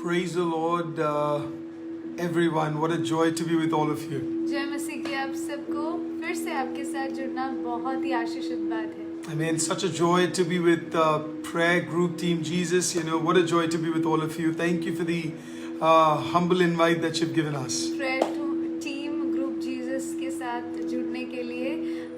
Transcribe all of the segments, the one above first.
Praise the Lord, everyone. What a joy to be with all of you. जय मसीह की आप सबको फिर से आपके साथ जुड़ना बहुत ही आशीषित बात है। I mean, such a joy to be with prayer group team Jesus. You know, what a joy to be with all of you. Thank you for the humble invite that you've given us. Prayer team group Jesus के साथ जुड़ने के लिए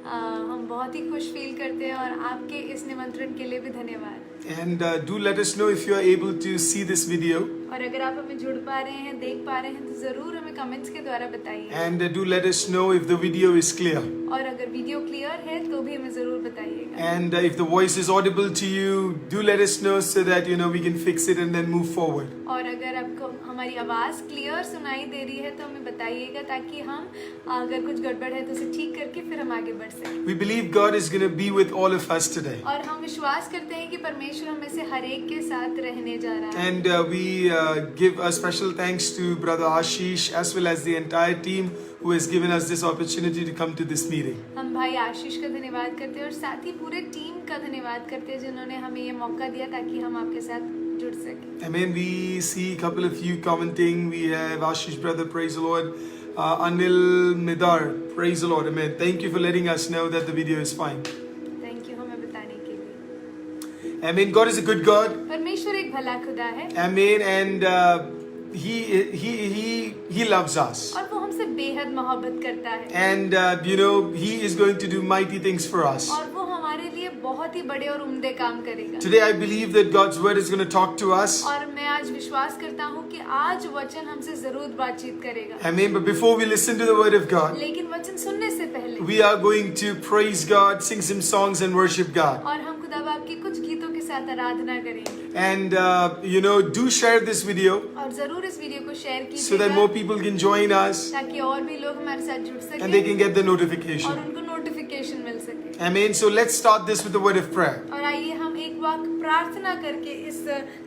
हम बहुत ही खुश feel करते हैं और आपके इस निमंत्रण के लिए भी धन्यवाद। And do let us know if you are able to see this video. और अगर आप हमें जुड़ पा रहे हैं, देख पा रहे हैं तो जरूर हमें कमेंट्स के द्वारा बताइए। And do let us know if the video is clear. और अगर वीडियो क्लियर है तो भी हमें जरूर बताइएगा। And if the voice is audible to you, do let us know so that we can fix it and then move forward. और अगर आपको हमारी आवाज क्लियर सुनाई दे रही है तो हमें बताइएगा ताकि हम अगर कुछ गड़बड़ है तो उसे ठीक करके फिर हम आगे बढ़ सकें। We believe God is going to be with all of us today. और हम विश्वास करते हैं कि परमेश्वर हमें से हर एक के साथ रहने जा रहा है। And we give a special thanks to Brother Ashish as well as the entire team who has given us this opportunity to come to this meeting. हम भाई आशीष का धन्यवाद करते हैं और साथ ही पूरे टीम का धन्यवाद करते हैं जिन्होंने हमें ये मौका दिया ताकि हम आपके साथ जुड़ सकें। Amen. We see a couple of you commenting. We have Ashish brother, praise the Lord. Anil Midar, praise the Lord. Amen. Thank you for letting us know that the video is fine. Thank you हमें बताने के लिए। Amen. God is a good God. परमेश्वर एक भला खुदा है। Amen. And He loves us. और वो हमसे बेहद मोहब्बत करता है। And He is going to do mighty things for us. और वो हमारे लिए बहुत ही बड़े और उम्दे काम करेगा। Today I believe that God's word is going to talk to us. और मैं आज विश्वास करता हूँ कि आज वचन हमसे जरूर बातचीत करेगा। Amen. But before we listen to the word of God, लेकिन वचन सुनने से पहले we are going to praise God, sing some songs and worship God. और हम खुदा बाप के कुछ गीतों के साथ आराधना करेंगे। And do share this video और जरूर इस वीडियो को शेयर so that कीजिएगा more people can join us ताकि और भी लोग हमारे साथ जुड़ and they सकें can get the और notification. उनको नोटिफिकेशन मिल सके। Amen. So let's start this with the word of prayer. और आइए हम एक वाक्य प्रार्थना करके इस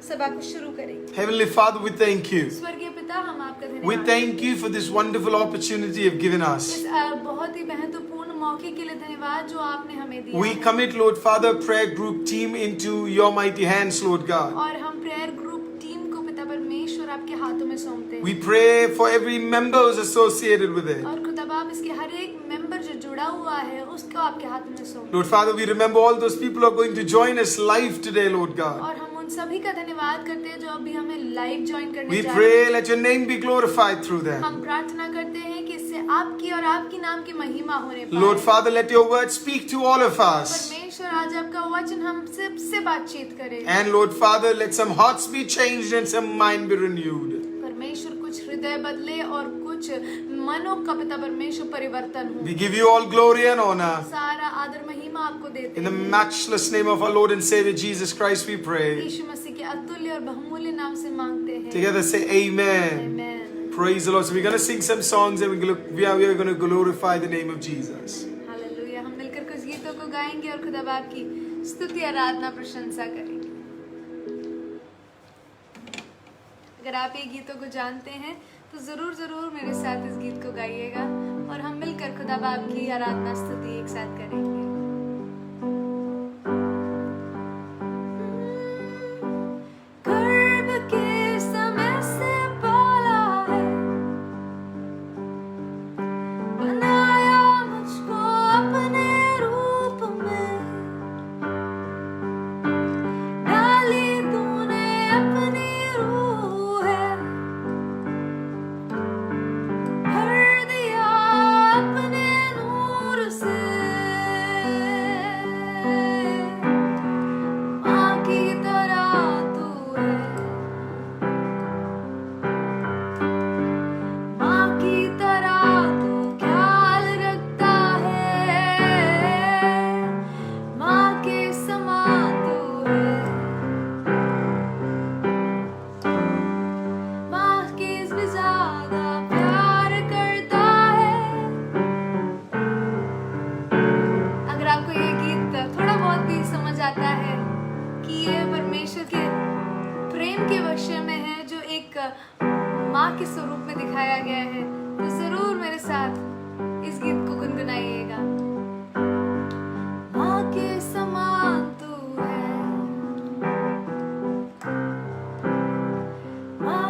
सभा को शुरू करेंगे। Heavenly Father, we thank you. स्वर्गीय पिता, हम आपका We धन्यवाद। thank you for this wonderful opportunity you've given us. इस बहुत ही महत्वपूर्ण मौके के लिए धन्यवाद जो आपने हमें दिया। We commit, Lord Father, prayer group team into your mighty hands, Lord God. और हम प्रेयर ग्रुप टीम को पिता परमेश्वर आपके हाथों में सौंपते हैं। We pray for every member who's associated with it. और खुदा बाप इसके हर एक मेंबर जो जुड़ा हुआ है उसको आपके हाथों में सौंपते हैं। Lord Father, we remember all those people who are going to join us live today, Lord God. और हम उन सभी का धन्यवाद करते हैं जो अभी हमें लाइव ज्वाइन करने We जा रहे हैं। pray, let your name be glorified through them. हम प्रार्थना करते हैं कि इससे आपकी और आपकी नाम की महिमा होने पाए। Lord Father, let your word speak to all of us. परमेश्वर आज आपका वचन हम सबसे बातचीत करे। And Lord Father, let some hearts be changed and some mind be renewed. परमेश्वर कुछ हृदय बदले और कुछ मनों का पिता परमेश्वर परिवर्तन हो। We give you all glory and honor. सारा आदर महिमा आपको देते In the हैं। matchless name of our Lord and Savior Jesus Christ we pray. यीशु मसीह के अतुल्य और बहुमूल्य नाम से मांगते हैं। Together say amen. Amen. Praise the Lord. So we're going to sing some songs and we are going to glorify the name of Jesus. Hallelujah. हम मिलकर कुछ गीतों को गाएंगे और खुदा बाप की स्तुति आराधना प्रशंसा करेंगे। अगर आप ये गीतों को जानते हैं तो जरूर मेरे साथ इस गीत को गाइएगा और हम मिलकर खुदा बाप की आराधना स्तुति एक साथ करेंगे। गर्भ के समय से पाला है, बनाया मुझको अपने रूप में, डाली तूने अपनी रूह है, भर दिया अपने नूर से। माँ की तरह तू है, माँ की तरह तू ख्याल रखता है, माँ के समान तू है, माँ के भी ज्यादा प्यार करता है। अगर आपको ये गीत थोड़ा बहुत भी समझ आता है कि ये परमेश्वर के प्रेम के विषय में है जो एक माँ के स्वरूप में दिखाया गया है तो जरूर मेरे साथ इस गीत को गुनगुनाइएगा। माँ के समान तू है, माँ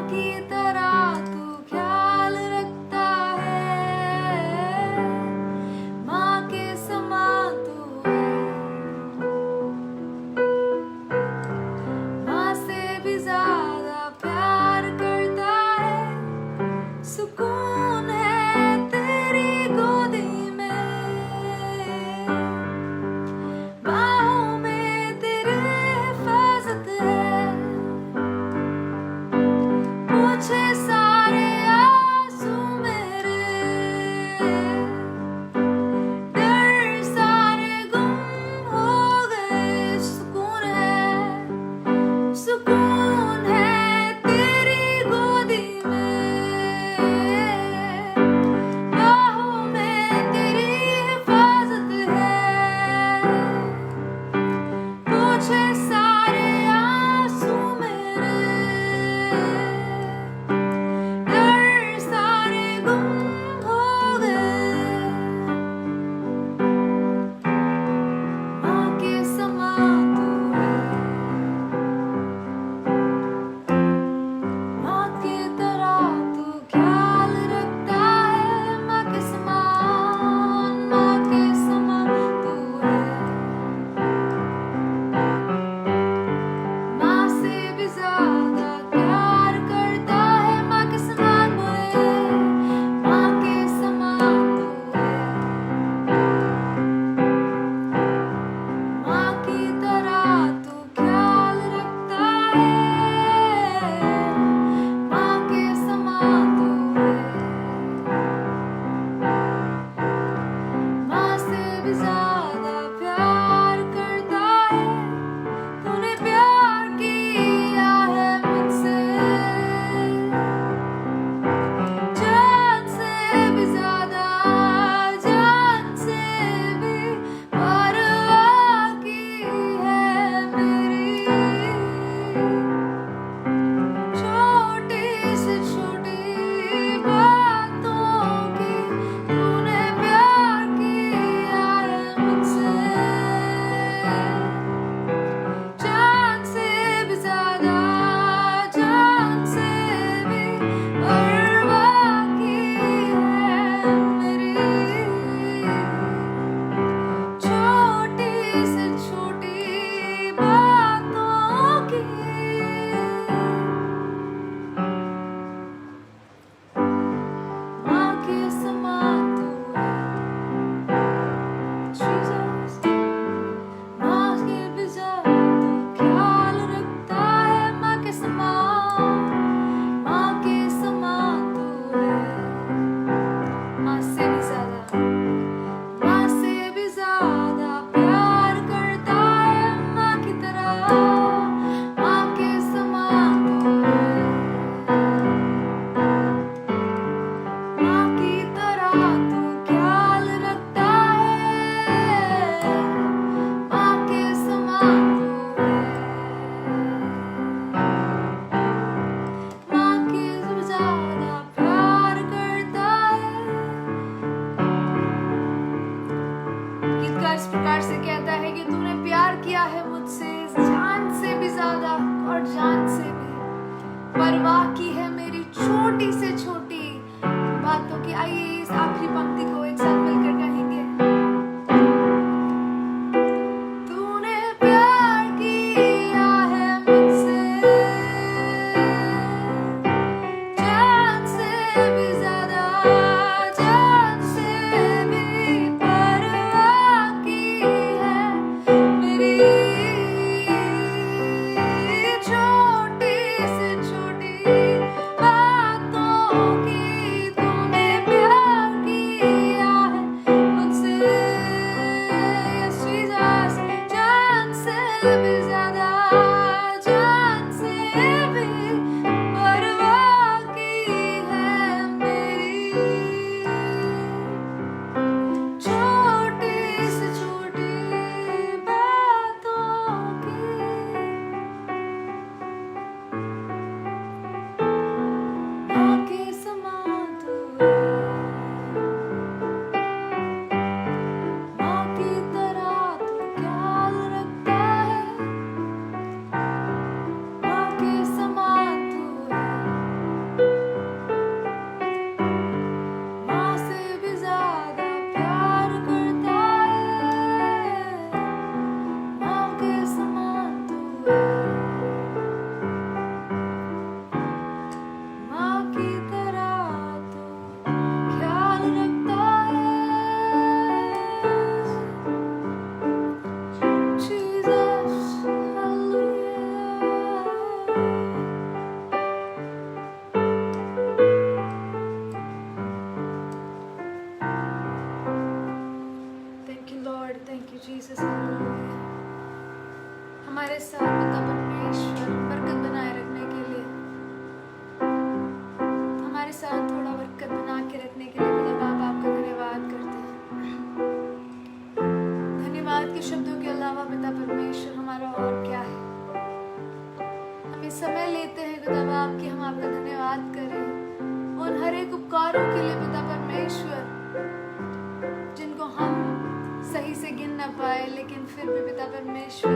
पाए, लेकिन फिर भी पिता परमेश्वर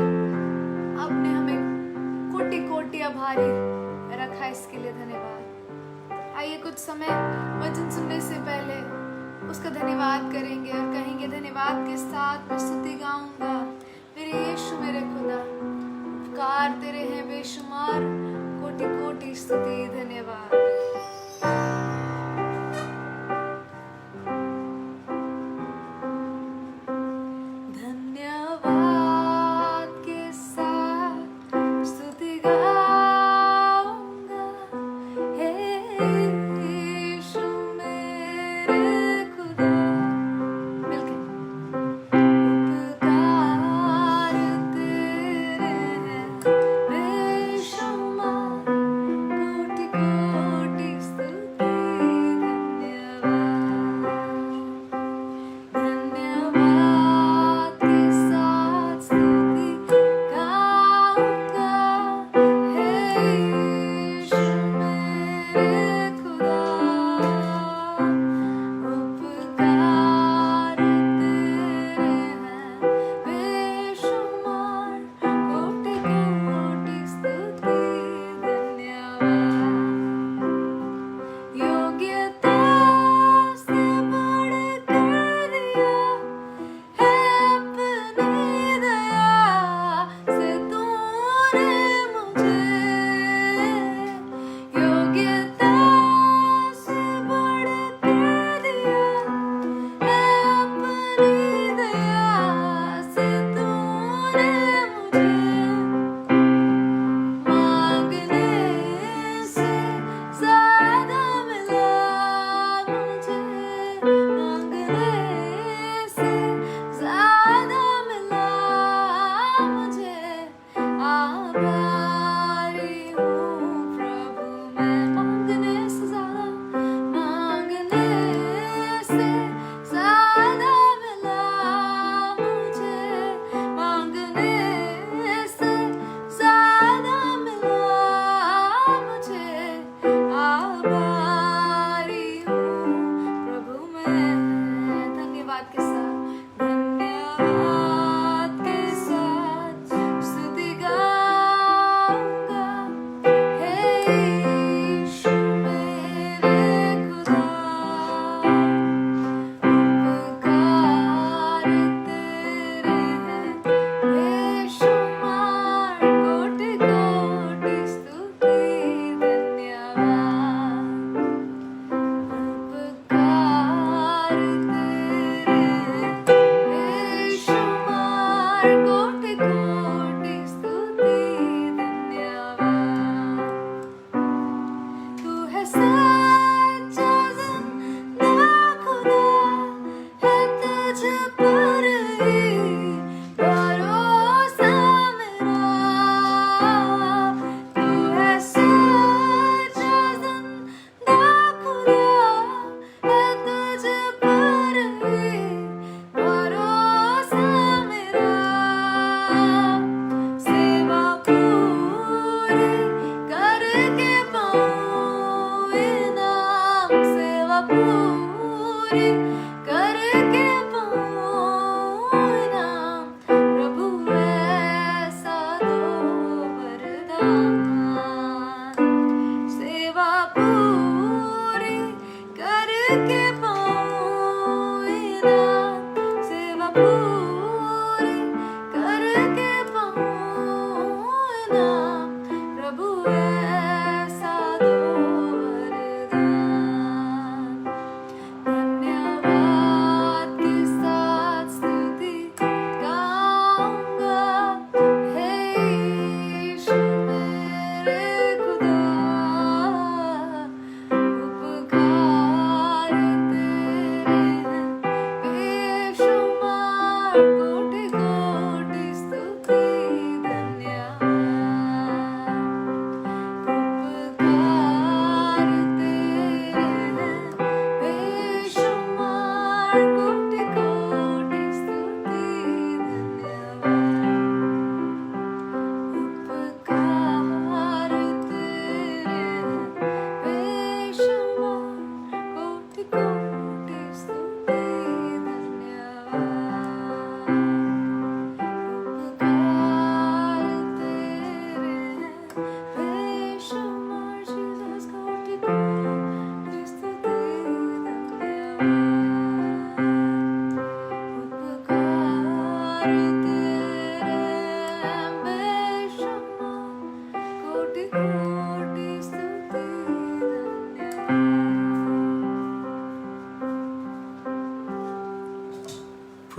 आपने हमें कोटि कोटि आभारी रखा, इसके लिए धन्यवाद। आइए कुछ समय वचन सुनने से पहले उसका धन्यवाद करेंगे और कहेंगे, धन्यवाद के साथ मैं स्तुति गाऊंगा। मेरे यीशु मेरे खुदा, उपकार तेरे हैं बेशुमार, कोटि कोटि स्तुति धन्यवाद।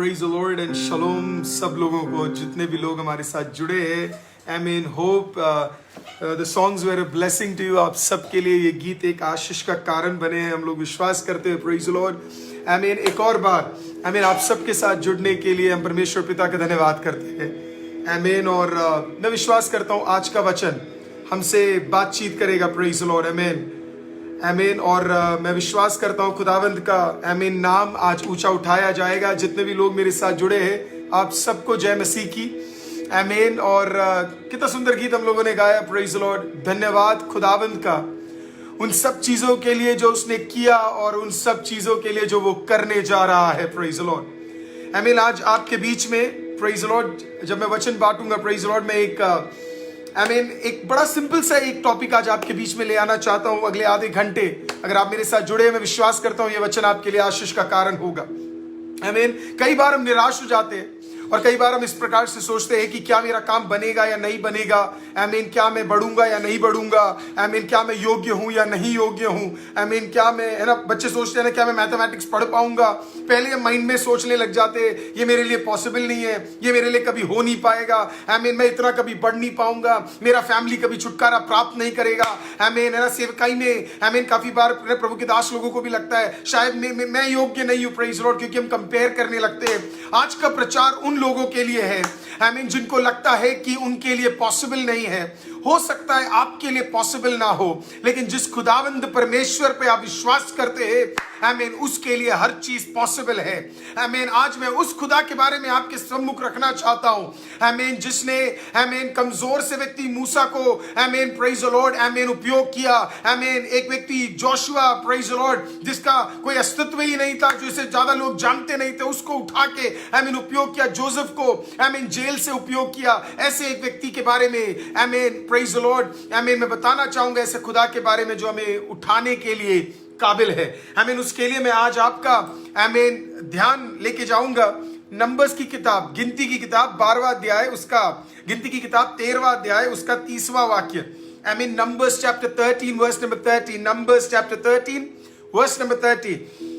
प्रेज द लॉर्ड एंड शलोम सब लोगों को, जितने भी लोग हमारे साथ जुड़े हैं. आमीन. Hope the songs were a blessing to you. आप सबके लिए ये गीत एक आशीष का कारण बने हैं, हम लोग विश्वास करते हैं. Praise the Lord. आमीन. एक और बार आमीन, आप सबके साथ जुड़ने के लिए हम परमेश्वर पिता का धन्यवाद करते हैं. आमीन. और मैं विश्वास करता हूँ आज का वचन हमसे बातचीत करेगा. Praise the Lord. आमीन. आमीन. और मैं विश्वास करता हूँ खुदावंद का आमीन नाम आज ऊंचा उठाया जाएगा. जितने भी लोग मेरे साथ जुड़े हैं, आप सबको जय मसीह की. आमीन. और कितना सुंदर गीत हम लोगों ने गाया. Praise the Lord. धन्यवाद खुदावंद का उन सब चीजों के लिए जो उसने किया और उन सब चीजों के लिए जो वो करने जा रहा है. Praise the Lord. आमीन. आज आपके बीच में प्रेज द लॉर्ड जब मैं वचन बांटूंगा, प्रेज द लॉर्ड, मैं एक बड़ा सिंपल सा एक टॉपिक आज आपके बीच में ले आना चाहता हूं. अगले आधे घंटे अगर आप मेरे साथ जुड़े, मैं विश्वास करता हूं ये वचन आपके लिए आशीष का कारण होगा. आमीन. कई बार हम निराश हो जाते हैं और कई बार हम इस प्रकार से सोचते हैं कि क्या मेरा काम बनेगा या नहीं बनेगा. आमीन. क्या मैं बढ़ूंगा या नहीं बढ़ूंगा. आमीन. क्या मैं योग्य हूं या नहीं योग्य हूं. आमीन. क्या मैं, है ना, बच्चे सोचते हैं ना, क्या मैं मैथमेटिक्स पढ़ पाऊंगा. पहले हम माइंड में सोचने लग जाते हैं ये मेरे लिए पॉसिबल नहीं है, ये मेरे लिए कभी हो नहीं पाएगा. आमीन. मैं इतना कभी बढ़ नहीं पाऊंगा, मेरा फैमिली कभी छुटकारा प्राप्त नहीं करेगा. आमीन. है ना, सेवकाई में आमीन काफी बार प्रभु के दास लोगों को भी लगता है शायद मैं योग्य नहीं हूं. Praise Lord. क्योंकि हम कंपेयर करने लगते हैं. आज का प्रचार उन लोगों के लिए है आमीन जिनको लगता है कि उनके लिए पॉसिबल नहीं है. हो सकता है आपके लिए पॉसिबल ना हो, लेकिन जिस खुदावंद परमेश्वर पे आप विश्वास करते हैं आमीन, उसके लिए हर चीज पॉसिबल है. आमीन. आज मैं उस खुदा के बारे में आपके सम्मुख रखना चाहता हूं आमीन, जिसने आमीन कमजोर से व्यक्ति मूसा को आमीन प्रेज द लॉर्ड आमीन उपयोग किया. आमीन. एक व्यक्ति जोशुआ प्रेज द लॉर्ड, जिसका कोई अस्तित्व ही नहीं था, जिसे ज्यादा लोग जानते नहीं थे, उसको उठा के आमीन उपयोग किया. जोसेफ को आमीन जेल से उपयोग किया. ऐसे एक व्यक्ति के बारे में आमीन प्रेज द लॉर्ड आमीन मैं बताना चाहूंगा, ऐसे खुदा के बारे में जो हमें उठाने के लिए काबिल है. आमीन. उसके लिए मैं आज आपका आमीन ध्यान लेके जाऊंगा नंबर्स की किताब, गिनती की किताब 12वां अध्याय, उसका गिनती की किताब 13वां अध्याय, उसका 30वां वाक्य. आमीन. Numbers chapter 13 verse number 30. Numbers chapter 13 verse number 30.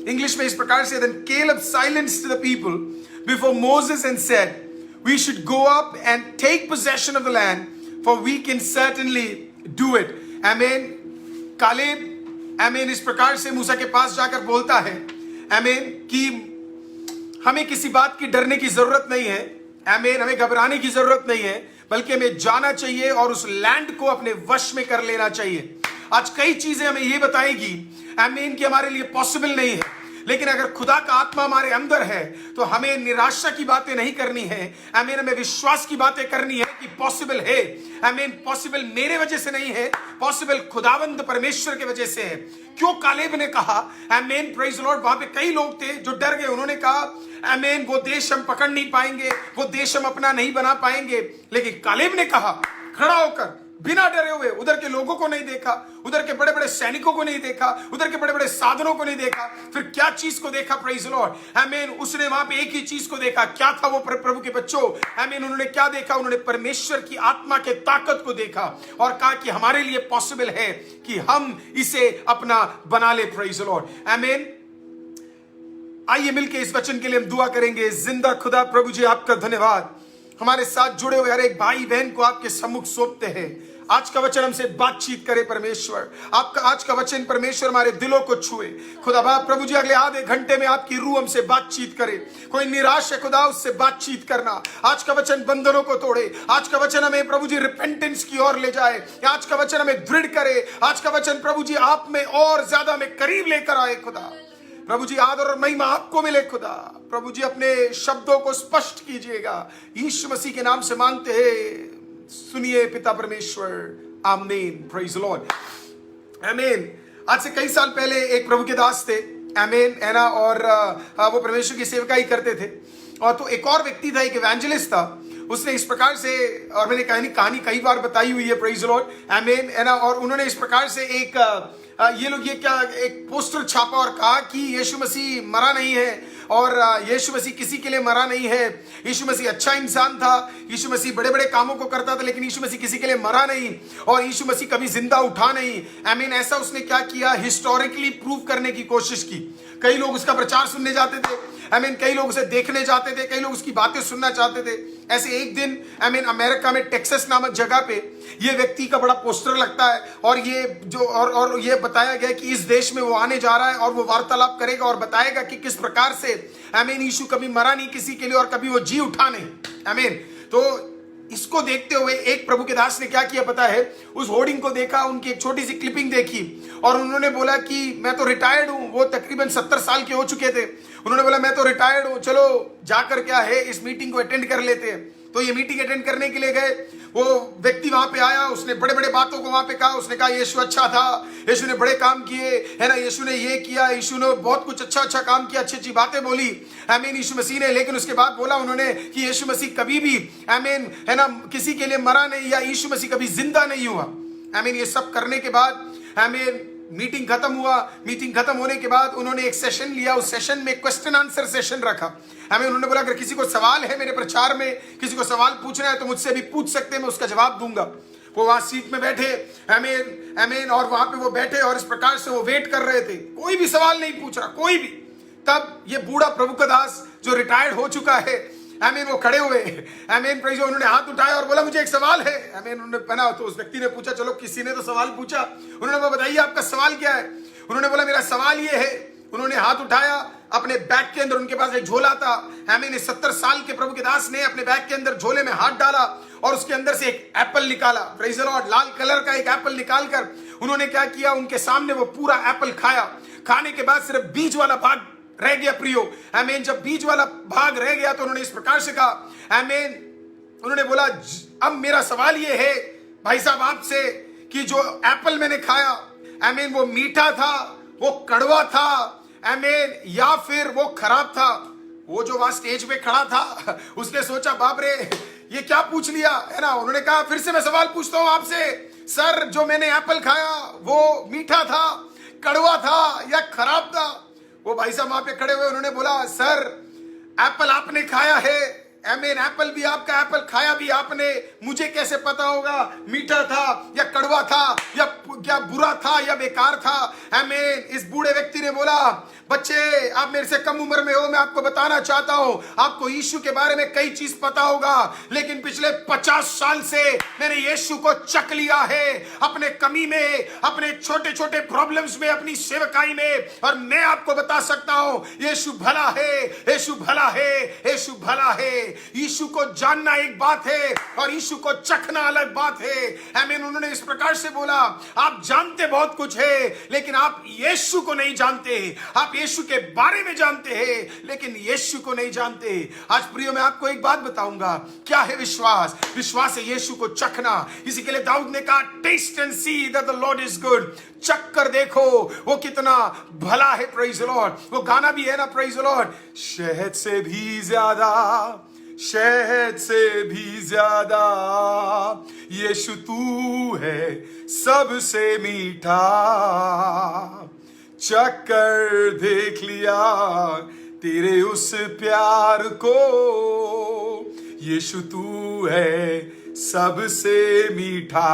English में इस प्रकार से, then Caleb silenced the people before Moses and said, we should go up and take possession of the land, for we can certainly do it. आमीन. Caleb आमीन इस प्रकार से मूसा के पास जाकर बोलता है आमीन कि हमें किसी बात की डरने की जरूरत नहीं है. आमीन. हमें घबराने की जरूरत नहीं है, बल्कि हमें जाना चाहिए और उस लैंड को अपने वश में कर लेना चाहिए. आज कई चीजें हमें यह बताएगी आमीन कि हमारे लिए पॉसिबल नहीं है, लेकिन अगर खुदा का आत्मा हमारे अंदर है तो हमें निराशा की बातें नहीं करनी है. आमीन. हमें विश्वास की बातें करनी है कि पॉसिबल है. आमीन. पॉसिबल मेरे वजह से नहीं है, पॉसिबल खुदावंद परमेश्वर के वजह से है. क्यों कालेब ने कहा आमीन प्रेज लॉर्ड, वहां पे कई लोग थे जो डर गए. उन्होंने कहा आमीन वो देश हम पकड़ नहीं पाएंगे, वो देश हम अपना नहीं बना पाएंगे. लेकिन कालेब ने कहा खड़ा होकर, बिना डरे हुए, उधर के लोगों को नहीं देखा, उधर के बड़े बड़े सैनिकों को नहीं देखा, उधर के बड़े बड़े साधनों को नहीं देखा. फिर क्या चीज को देखा प्रेज द लॉर्ड आमीन. उसने वहां पे एक ही चीज को देखा. क्या था वो प्रभु के बच्चों आमीन. उन्होंने क्या देखा? उन्होंने परमेश्वर की आत्मा के ताकत को देखा और कहा कि हमारे लिए पॉसिबल है कि हम इसे अपना बना ले. प्रेज द लॉर्ड आमीन. आइए मिलके इस वचन के लिए हम दुआ करेंगे. जिंदा खुदा प्रभु जी आपका धन्यवाद. हमारे साथ जुड़े हुए हर एक भाई बहन को आपके सम्मुख सौंपते हैं. आज का वचन हमसे बातचीत करे परमेश्वर. आपका आज का वचन परमेश्वर हमारे दिलों को छुए. खुदा बाप प्रभु जी अगले आधे घंटे में आपकी रूह हमसे बातचीत करे. कोई निराश है खुदा, उससे बातचीत करना. आज का वचन बंधनों को तोड़े. आज का वचन हमें प्रभु जी रिपेंटेंस की ओर ले जाए. आज का वचन हमें दृढ़ करे. आज का वचन प्रभु जी आप में और ज्यादा हमें करीब लेकर आए. खुदा प्रभु जी आदर और महिमा आपको मिले. खुदा प्रभु जी अपने शब्दों को स्पष्ट कीजिएगा. यीशु मसीह के नाम से मांगते हैं, सुनिए पिता परमेश्वर. आमीन. प्रेज द लॉर्ड आमीन. आज से कई साल पहले एक प्रभु के दास थे आमीन, है ना, और वो परमेश्वर की सेवकाई करते थे. और तो एक और व्यक्ति था, एक इवेंजलिस्ट था. उसने इस प्रकार से, और मैंने कहानी कई बार बताई हुई है प्रेज द लॉर्ड आमीन, है ना, और उन्होंने इस प्रकार से एक पोस्टर छापा और कहा कि यीशु मसीह मरा नहीं है और यीशु मसीह किसी के लिए मरा नहीं है. यीशु मसीह अच्छा इंसान था, यीशु मसीह बड़े बड़े कामों को करता था, लेकिन यीशु मसीह किसी के लिए मरा नहीं और यीशु मसीह कभी जिंदा उठा नहीं. आमीन. ऐसा उसने क्या किया? हिस्टोरिकली प्रूव करने की कोशिश की. कई लोग उसका प्रचार सुनने जाते थे आई मीन कई लोग उसे देखने जाते थे, कई लोग उसकी बातें सुनना चाहते थे। ऐसे एक दिन आई मीन अमेरिका में टेक्सास नामक जगह पे ये व्यक्ति का बड़ा पोस्टर लगता है और ये जो और ये बताया गया कि इस देश में वो आने जा रहा है और वो वार्तालाप करेगा और बताएगा कि किस प्रकार से आई मीन यीशु कभी मरा नहीं किसी के लिए और कभी वो जी उठा नहीं। आई मीन तो इसको देखते हुए एक प्रभु के दास ने क्या किया पता है, उस होर्डिंग को देखा, उनकी एक छोटी सी क्लिपिंग देखी और उन्होंने बोला कि मैं तो रिटायर्ड हूं। वो तकरीबन 70 साल के हो चुके थे। उन्होंने बोला मैं तो रिटायर्ड हूं, चलो जाकर क्या है इस मीटिंग को अटेंड कर लेते हैं। तो ये मीटिंग अटेंड करने के लिए गए। वो व्यक्ति वहां पे आया, उसने बड़े बड़े बातों को वहां पे कहा। उसने कहा यीशु अच्छा था, यीशु ने बड़े काम किए, है ना, यीशु ने ये किया, यीशु ने बहुत कुछ अच्छा अच्छा काम किया, अच्छी अच्छी बातें बोली आमीन यीशु मसीह ने। लेकिन उसके बाद बोला उन्होंने कि यीशु मसीह कभी भी आमीन है ना किसी के लिए मरा नहीं या यीशु मसीह कभी जिंदा नहीं हुआ। आमीन ये सब करने के बाद आमीन मीटिंग खत्म हुआ। मीटिंग खत्म होने के बाद उन्होंने एक सेशन लिया। उस सेशन में क्वेश्चन आंसर सेशन रखा। हमें उन्होंने बोला अगर किसी को सवाल है मेरे प्रचार में, किसी को सवाल पूछना है तो मुझसे भी पूछ सकते हैं, मैं उसका जवाब दूंगा। वो वहां सीट में बैठे आमीन आमीन और वहां पे वो बैठे और इस प्रकार से वो वेट कर रहे थे। कोई भी सवाल नहीं पूछ रहा, कोई भी। तब ये बूढ़ा प्रभु का दास जो रिटायर्ड हो चुका है आमीन वो खड़े हुए आमीन प्रेज़, उन्होंने हाथ उठाया और बोला मुझे एक सवाल है। आमीन उन्होंने पहना तो उस व्यक्ति ने पूछा चलो किसी ने तो सवाल पूछा। उन्होंने बोला बताइए आपका सवाल क्या है। उन्होंने बोला मेरा सवाल ये है। उन्होंने हाथ उठाया, अपने बैग के अंदर उनके पास एक झोला था। आमीन 70 साल के प्रभु के दास ने अपने बैग के अंदर झोले में हाथ डाला और उसके अंदर से एक एप्पल निकाला। Praise the Lord, Lal colour का एक एप्पल निकालकर उन्होंने क्या किया, उनके सामने वो पूरा एप्पल खाया। खाने के बाद सिर्फ बीज वाला भाग रह गया प्रियो। आमीन जब बीज वाला भाग रह गया तो उन्होंने इस प्रकार से कहा आमीन, उन्होंने बोला अब मेरा सवाल ये है भाई साहब आपसे कि जो एप्पल मैंने खाया आमीन वो मीठा था, वो कड़वा था आमीन या फिर वो खराब था। वो जो वहां स्टेज पे खड़ा था उसने सोचा बाप रे ये क्या पूछ लिया, है ना। उन्होंने कहा फिर से मैं सवाल पूछता हूं आपसे, सर जो मैंने एप्पल खाया वो मीठा था, कड़वा था या खराब था। वो भाई साहब वहां पे खड़े हुए, उन्होंने बोला सर एप्पल आपने खाया है, आमीन एप्पल भी आपका, एप्पल खाया भी आपने, मुझे कैसे पता होगा मीठा था या कड़वा था या क्या बुरा था या बेकार था। आमीन इस बूढ़े व्यक्ति ने बोला बच्चे आप मेरे से कम उम्र में हो, मैं आपको बताना चाहता हूं आपको यीशु के बारे में कई चीज पता होगा, लेकिन पिछले 50 साल से मैंने यीशु को चख लिया है अपने कमी में, अपने छोटे छोटे प्रॉब्लम्स में, अपनी सेवकाई में। और मैं आपको बता सकता हूं यीशु भला है, यीशु भला है, यीशु भला है। यीशु को जानना एक बात है और यीशु को चखना अलग बात है। आमीन उन्होंने इस प्रकार से बोला आप जानते बहुत कुछ है लेकिन आप यीशु को नहीं जानते। आप यीशु के बारे में जानते हैं लेकिन यीशु को नहीं जानते। आज प्रियो मैं आपको एक बात बताऊंगा, क्या है विश्वास। विश्वास है यीशु को चखना। इसी के लिए दाऊद ने कहा taste and see that the Lord is good. चख कर देखो वो कितना भला है। Praise the Lord. वो गाना भी है ना, प्रेज द लॉर्ड, शहद से भी ज्यादा, शहद से भी ज्यादा यीशु तू है सबसे मीठा। चक्कर देख लिया तेरे उस प्यार को, यीशु तू है सबसे मीठा।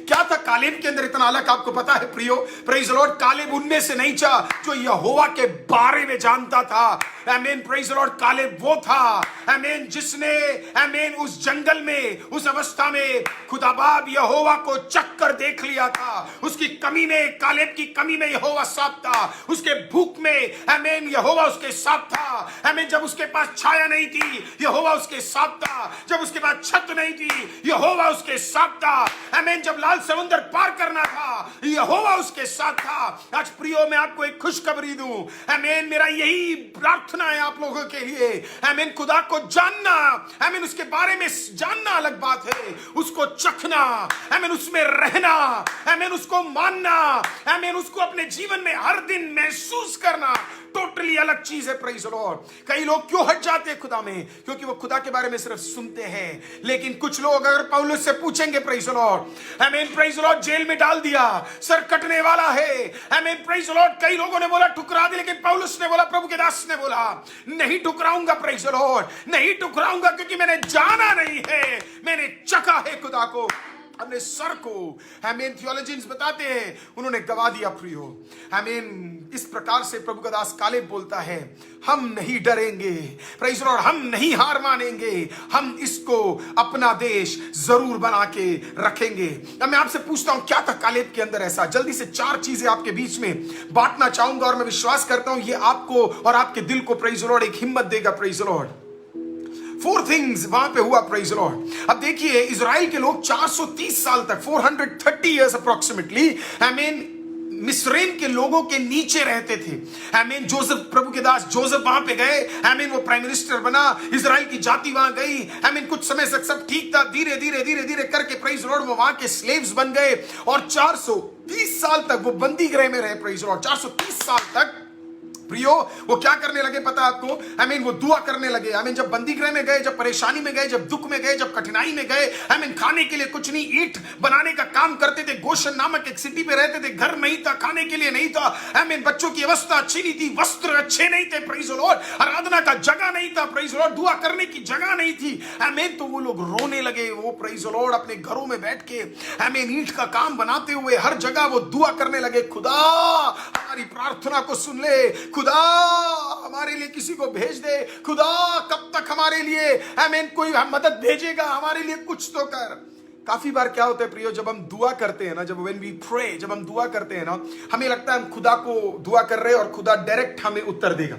क्या था कालेब के अंदर इतना अलग, आपको पता है प्रियो। प्रेज द लॉर्ड, कालेब उनमें से नहीं था जो यहोवा के बारे में जानता था। आमीन प्रेज द लॉर्ड, कालेब वो था आमीन जिसने आमीन उस जंगल में, उस अवस्था में खुदाबाद यहोवा को चख कर देख लिया था। उसकी कमी में, कालेब की कमी में यहोवा साथ था। उसके भूख में आमीन यहोवा उसके साथ था। आमीन जब उसके पास छाया नहीं थी यहोवा उसके साथ था। जब उसके पास छत नहीं थी यहोवा उसके साथ था। आमीन जब लाल समुद्र पार करना था यहोवा उसके साथ था। आज प्रियो मैं आपको एक खुशखबरी दूं। आमीन मेरा यही प्रार्थना है आप लोगों के लिए। आमीन खुदा को जानना, आमीन उसके बारे में जानना अलग बात है, उसको चखना, आमीन उसमें रहना, आमीन उसको मानना, आमीन उसको अपने जीवन में हर दिन महसूस करना टोटली अलग चीज है। Praise the Lord. कई लोग क्यों हट जाते हैं खुदा में, क्योंकि वो खुदा के बारे में सिर्फ सुनते हैं। लेकिन कुछ लोग अगर पौलुस से पूछेंगे प्रेज द लॉर्ड, आमीन प्रेज द लॉर्ड, जेल में डाल दिया, सर कटने वाला है, आमीन प्रेज द लॉर्ड। कई लोगों ने बोला ठुकरा दे, लेकिन पौलुस ने बोला, प्रभु के दास ने बोला नहीं ठुकराऊंगा। प्रेज द लॉर्ड, नहीं ठुकराऊंगा क्योंकि मैंने जाना नहीं है, मैंने चखा है खुदा को। अपने सर को आमीन थियोलॉजियंस बताते हैं उन्होंने गवा दिया प्रियो। आमीन इस प्रकार से प्रभु का दास कालेब बोलता है हम नहीं डरेंगे, प्रेज़ द लॉर्ड, हम नहीं हार मानेंगे, हम इसको अपना देश जरूर बना के रखेंगे। अब मैं आपसे पूछता हूं क्या था कालेब के अंदर ऐसा? जल्दी से 4 चीजें आपके बीच में बांटना चाहूंगा और मैं विश्वास करता हूं ये आपको और आपके दिल को प्रेज़ द लॉर्ड एक हिम्मत देगा। प्रेज़ द लॉर्ड 4 थिंग्स वहां पे हुआ। Praise the Lord. अब देखिए इजराइल के लोग 430 साल तक 430 इयर्स अप्रोक्सीमेटली आमीन मिस्रैम के लोगों के नीचे रहते थे। आमीन जोसेफ प्रभु के दास जोसेफ वहां पे गए, आमीन वो प्राइम मिनिस्टर बना, इजराइल की जाति वहां गई। आमीन कुछ समय तक सब ठीक था, धीरे धीरे धीरे धीरे करके प्रेज़ द लॉर्ड वो वहां के स्लेव्स बन गए और 430 साल तक वो बंदी गृह में रहे। प्रेज़ द लॉर्ड 430 साल तक प्रियो वो क्या करने लगे पता है आपको? आमीन वो दुआ करने लगे। आमीन जब बंदी गृह में गए, जब परेशानी में गए, जब दुख में गए, जब कठिनाई में गए, आमीन खाने के लिए कुछ नहीं, ईंट बनाने का काम करते थे। गोशन नामक एक सिटी पे रहते थे, घर नहीं था, खाने के लिए नहीं था। आमीन बच्चों की अवस्था अच्छी नहीं थी, वस्त्र अच्छे नहीं थे। प्रेज़ द लॉर्ड आराधना का जगह नहीं था। प्रेज़ द लॉर्ड दुआ करने की जगह नहीं थी। आमीन तो वो लोग रोने लगे। वो प्रेज़ द लॉर्ड अपने घरों में बैठ के आमीन ईंट का काम बनाते हुए हर जगह वो दुआ करने लगे, खुदा हमारी प्रार्थना को सुन ले, खुदा हमारे लिए किसी को भेज दे, खुदा कब तक हमारे लिए आमीन कोई मदद भेजेगा, हमारे लिए कुछ तो कर। काफी बार क्या होता है प्रियो, जब हम दुआ करते हैं ना, जब व्हेन वी प्रे, जब हम दुआ करते हैं ना, हमें लगता है हम खुदा को दुआ कर रहे हैं और खुदा डायरेक्ट हमें उत्तर देगा।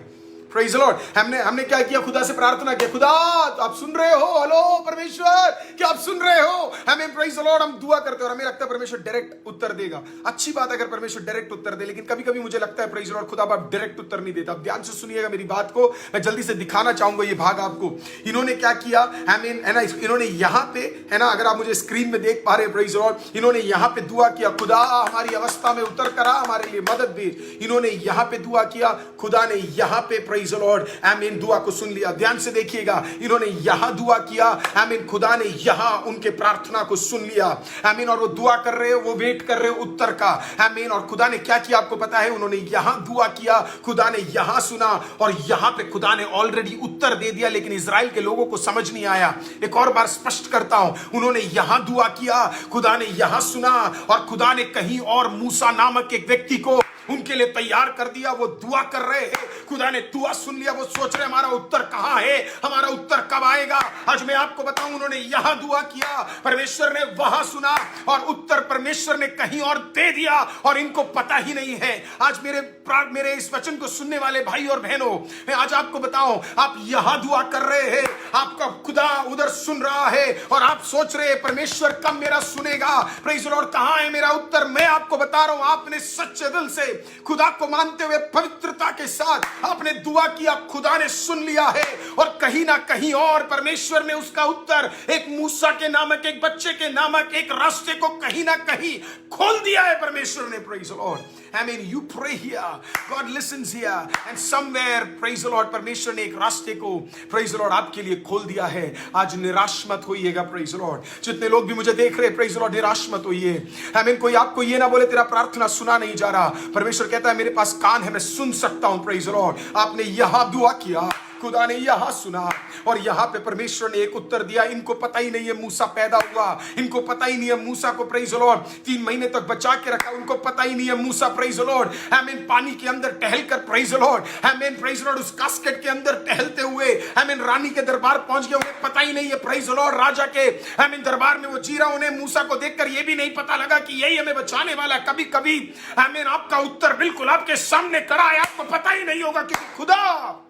Praise the Lord. हमने क्या किया? खुदा से प्रार्थना किया, खुदा आप सुन रहे हो? हेलो परमेश्वर, क्या आप सुन रहे हो? हमें प्रेज़ द लॉर्ड हम दुआ करते हैं और हमें लगता है परमेश्वर डायरेक्ट उत्तर देगा। अच्छी बात है अगर परमेश्वर डायरेक्ट उत्तर दे, लेकिन कभी कभी मुझे लगता है प्रेज़ द लॉर्ड खुदा आप डायरेक्ट उत्तर नहीं देता। आप ध्यान से सुनिएगा मेरी बात को, मैं जल्दी से दिखाना चाहूंगा ये भाग आपको। इन्होंने क्या किया आमीन है ना, इन्होंने यहाँ पे है ना, अगर आप मुझे स्क्रीन में देख पा रहे हैं प्रेज़ द लॉर्ड, इन्होंने यहाँ पे दुआ किया, खुदा हमारी अवस्था में उतर करा, हमारे लिए मदद भेज। इन्होंने यहाँ पे दुआ किया, खुदा ने यहाँ पे प्रेज़ द लॉर्ड आमीन दुआ को सुन लिया। ध्यान से देखिएगा, इन्होंने यहां दुआ किया, आमीन खुदा ने यहां उनके प्रार्थना को सुन लिया। आमीन और वो दुआ कर रहे हो, वो वेट कर रहे हो उत्तर का। आमीन और खुदा ने क्या किया आपको पता है? उन्होंने यहां दुआ किया, खुदा ने यहां सुना और यहां पे खुदा ने ऑलरेडी उत्तर दे दिया, लेकिन इजराइल के लोगों को समझ नहीं आया। एक और बार स्पष्ट करता हूं, उन्होंने यहां दुआ किया, खुदा ने यहां सुना और खुदा ने कहीं और मूसा नामक एक व्यक्ति को उनके लिए तैयार कर दिया। वो दुआ कर रहे हैं, खुदा ने दुआ सुन लिया। वो सोच रहे हमारा उत्तर कहां है, हमारा उत्तर कब आएगा। आज मैं आपको बताऊं, उन्होंने यहां दुआ किया, परमेश्वर ने वहां सुना और उत्तर परमेश्वर ने कहीं और दे दिया और इनको पता ही नहीं है। आज मेरे इस वचन को सुनने वाले भाई और बहनों, मैं आज आपको बताऊं, आप यहां दुआ कर रहे हैं, आपका खुदा उधर सुन रहा है और आप सोच रहे हैं परमेश्वर कब मेरा सुनेगा। प्रेज़ द लॉर्ड कहां है मेरा उत्तर? मैं आपको बता रहा हूं, आपने सच्चे दिल से खुदा को मानते हुए पवित्रता के साथ आपने दुआ किया, खुदा ने सुन लिया है और कहीं ना कहीं और परमेश्वर ने उसका उत्तर एक मूसा के नामक एक बच्चे के नामक एक रास्ते को कहीं ना कहीं खोल दिया है परमेश्वर ने। Praise the Lord. I mean, you pray here, God listens here, and somewhere, praise the Lord, परमेश्वर ने एक रास्ते को, praise the Lord, आपके लिए खोल दिया है। आज निराश मत होइएगा, praise the Lord। जितने लोग भी मुझे देख रहे हैं, praise the Lord, निराश मत होइए। I mean, कोई आपको ये ना बोले तेरा प्रार्थना सुना नहीं जा रहा। परमेश्वर कहता है मेरे पास कान है, मैं सुन सकता हूँ, praise the Lord। आपने यहाँ दुआ किया, खुदा ने यहां सुना और यहां पे परमेश्वर ने एक उत्तर दिया। इनको पता ही नहीं है मूसा पैदा हुआ, इनको पता ही नहीं है मूसा को प्रेज़ द लॉर्ड 3 महीने तक बचा के रखा, उनको पता ही नहीं है मूसा प्रेज़ द लॉर्ड आमीन पानी के अंदर टहलकर प्रेज़ द लॉर्ड आमीन प्रेज़ द लॉर्ड उस कास्केट के अंदर टहलते हुए आमीन रानी के दरबार पहुंच गए। उन्हें पता ही नहीं है प्रेज़ द लॉर्ड राजा के आमीन दरबार में वो जी रहा। उन्हें मूसा को देखकर ये भी नहीं पता लगा कि यही हमें बचाने वाला है। कभी कभी आमीन आपका उत्तर बिल्कुल आपके सामने खड़ा है, आपको पता ही नहीं होगा, क्योंकि खुदा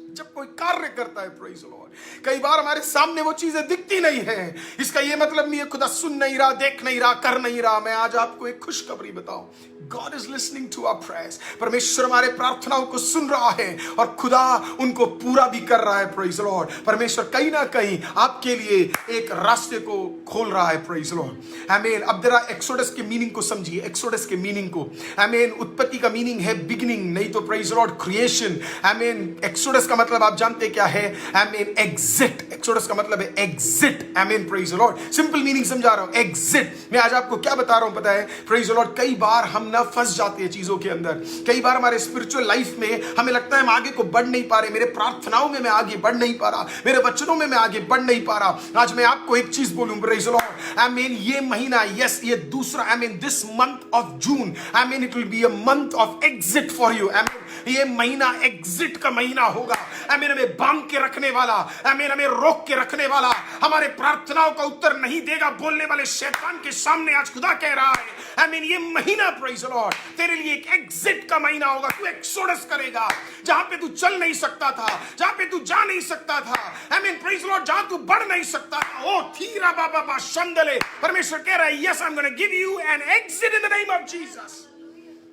जब कोई कार्य करता है प्रेज़ द लॉर्ड, कई बार हमारे सामने वो चीजें दिखती नहीं है। इसका ये मतलब नहीं है खुदा सुन नहीं रहा, देख नहीं रहा, कर नहीं रहा। मैं आज आपको एक खुशखबरी बताऊं, God is listening to our prayers। परमेश्वर हमारे प्रार्थनाओं को सुन रहा है और खुदा उनको पूरा भी कर रहा है प्रेज़ द लॉर्ड। परमेश्वर कहीं ना कहीं आपके लिए एक रास्ते को खोल रहा है प्रेज़ द लॉर्ड आमीन। अब जरा एक्सोडस के मीनिंग को समझिए, एक्सोडस के मीनिंग को। आमीन उत्पत्ति का मीनिंग है बिगिनिंग, नहीं तो प्रेज़ द लॉर्ड क्रिएशन। आमीन एक्सोडस का मतलब आप जानते क्या है? आमीन, एग्जिट। एक्सोडस का मतलब है एग्जिट। आमीन, praise the Lord. Simple meaning समझा रहा हूं, एग्जिट। मैं आज आपको क्या बता रहा हूं पता है? Praise the Lord. कई बार हम ना फंस जाते हैं चीजों के अंदर। कई बार हमारे स्पिरिचुअल लाइफ में हमें लगता है हम आगे को बढ़ नहीं पा रहे, मेरे प्रार्थनाओं में मैं आगे बढ़ नहीं पा रहा, मेरे वचनों में मैं आगे बढ़ नहीं पा रहा। आज मैं आपको एक चीज बोलूं, प्रेज द लॉर्ड। आमीन, ये महीना, यस, ये दूसरा, आमीन, दिस मंथ ऑफ जून, आमीन, it will be a month of exit for you. आमीन, ये महीना एग्जिट का महीना होगा। आमीन, हमें बांध के रखने वाला, आमीन, हमें रोक के रखने वाला, हमारे प्रार्थनाओं का उत्तर नहीं देगा बोलने वाले शैतान के सामने आज खुदा कह रहा है, आमीन, ये महीना, प्रेज द लॉर्ड, तेरे लिए एक एग्जिट का महीना होगा। तू एक्सोडस करेगा जहां पे तू चल नहीं सकता था, जहां पे तू जा नहीं सकता था, आमीन, प्रेज द लॉर्ड, जहां तू बढ़ नहीं सकता था। ओ थीरा बाबा बा शंदले, परमेश्वर कह रहा है, yes, I am gonna give you an exit in the name of Jesus.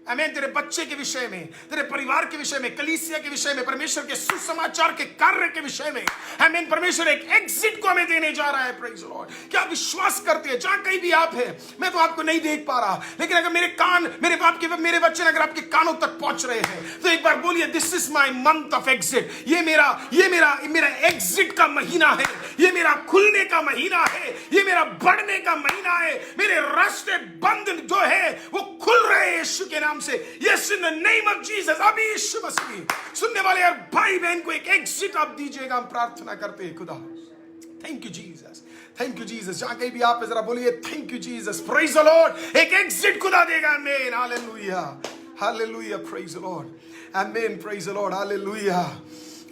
आमीन, तेरे बच्चे के विषय में, तेरे परिवार के विषय में, कलीसिया के विषय में, परमेश्वर के सुसमाचार के कार्य के विषय में, आमीन, परमेश्वर एक एग्जिट को हमें देने जा रहा है। Praise the Lord. क्या विश्वास करते हैं? जहां कहीं भी आप हैं, मैं तो आपको नहीं देख पा रहा, लेकिन अगर मेरे कान, मेरे बाप के, मेरे वचन अगर आपके कानों तक पहुंच रहे हैं तो एक बार बोलिए, this is my month of exit. ये मेरा एग्जिट का महीना है, ये मेरा खुलने का महीना है, ये मेरा बढ़ने का महीना है। मेरे रास्ते बंद जो है वो खुल रहे हैं यीशु के नाम से। Yes, in the name of Jesus. अभी यीशु मसीह सुनने वाले यार भाई बहन को एक एग्जिट आप दीजिएगा। हम प्रार्थना करते हैं खुदा। Thank you Jesus, thank you Jesus. जहां कहीं भी आप जरा बोलिए, thank you Jesus, praise the Lord. एक एग्जिट खुदा देगा। आमीन, hallelujah, hallelujah, praise the Lord. आमीन, प्रेज द लॉर्ड, हालेलुया,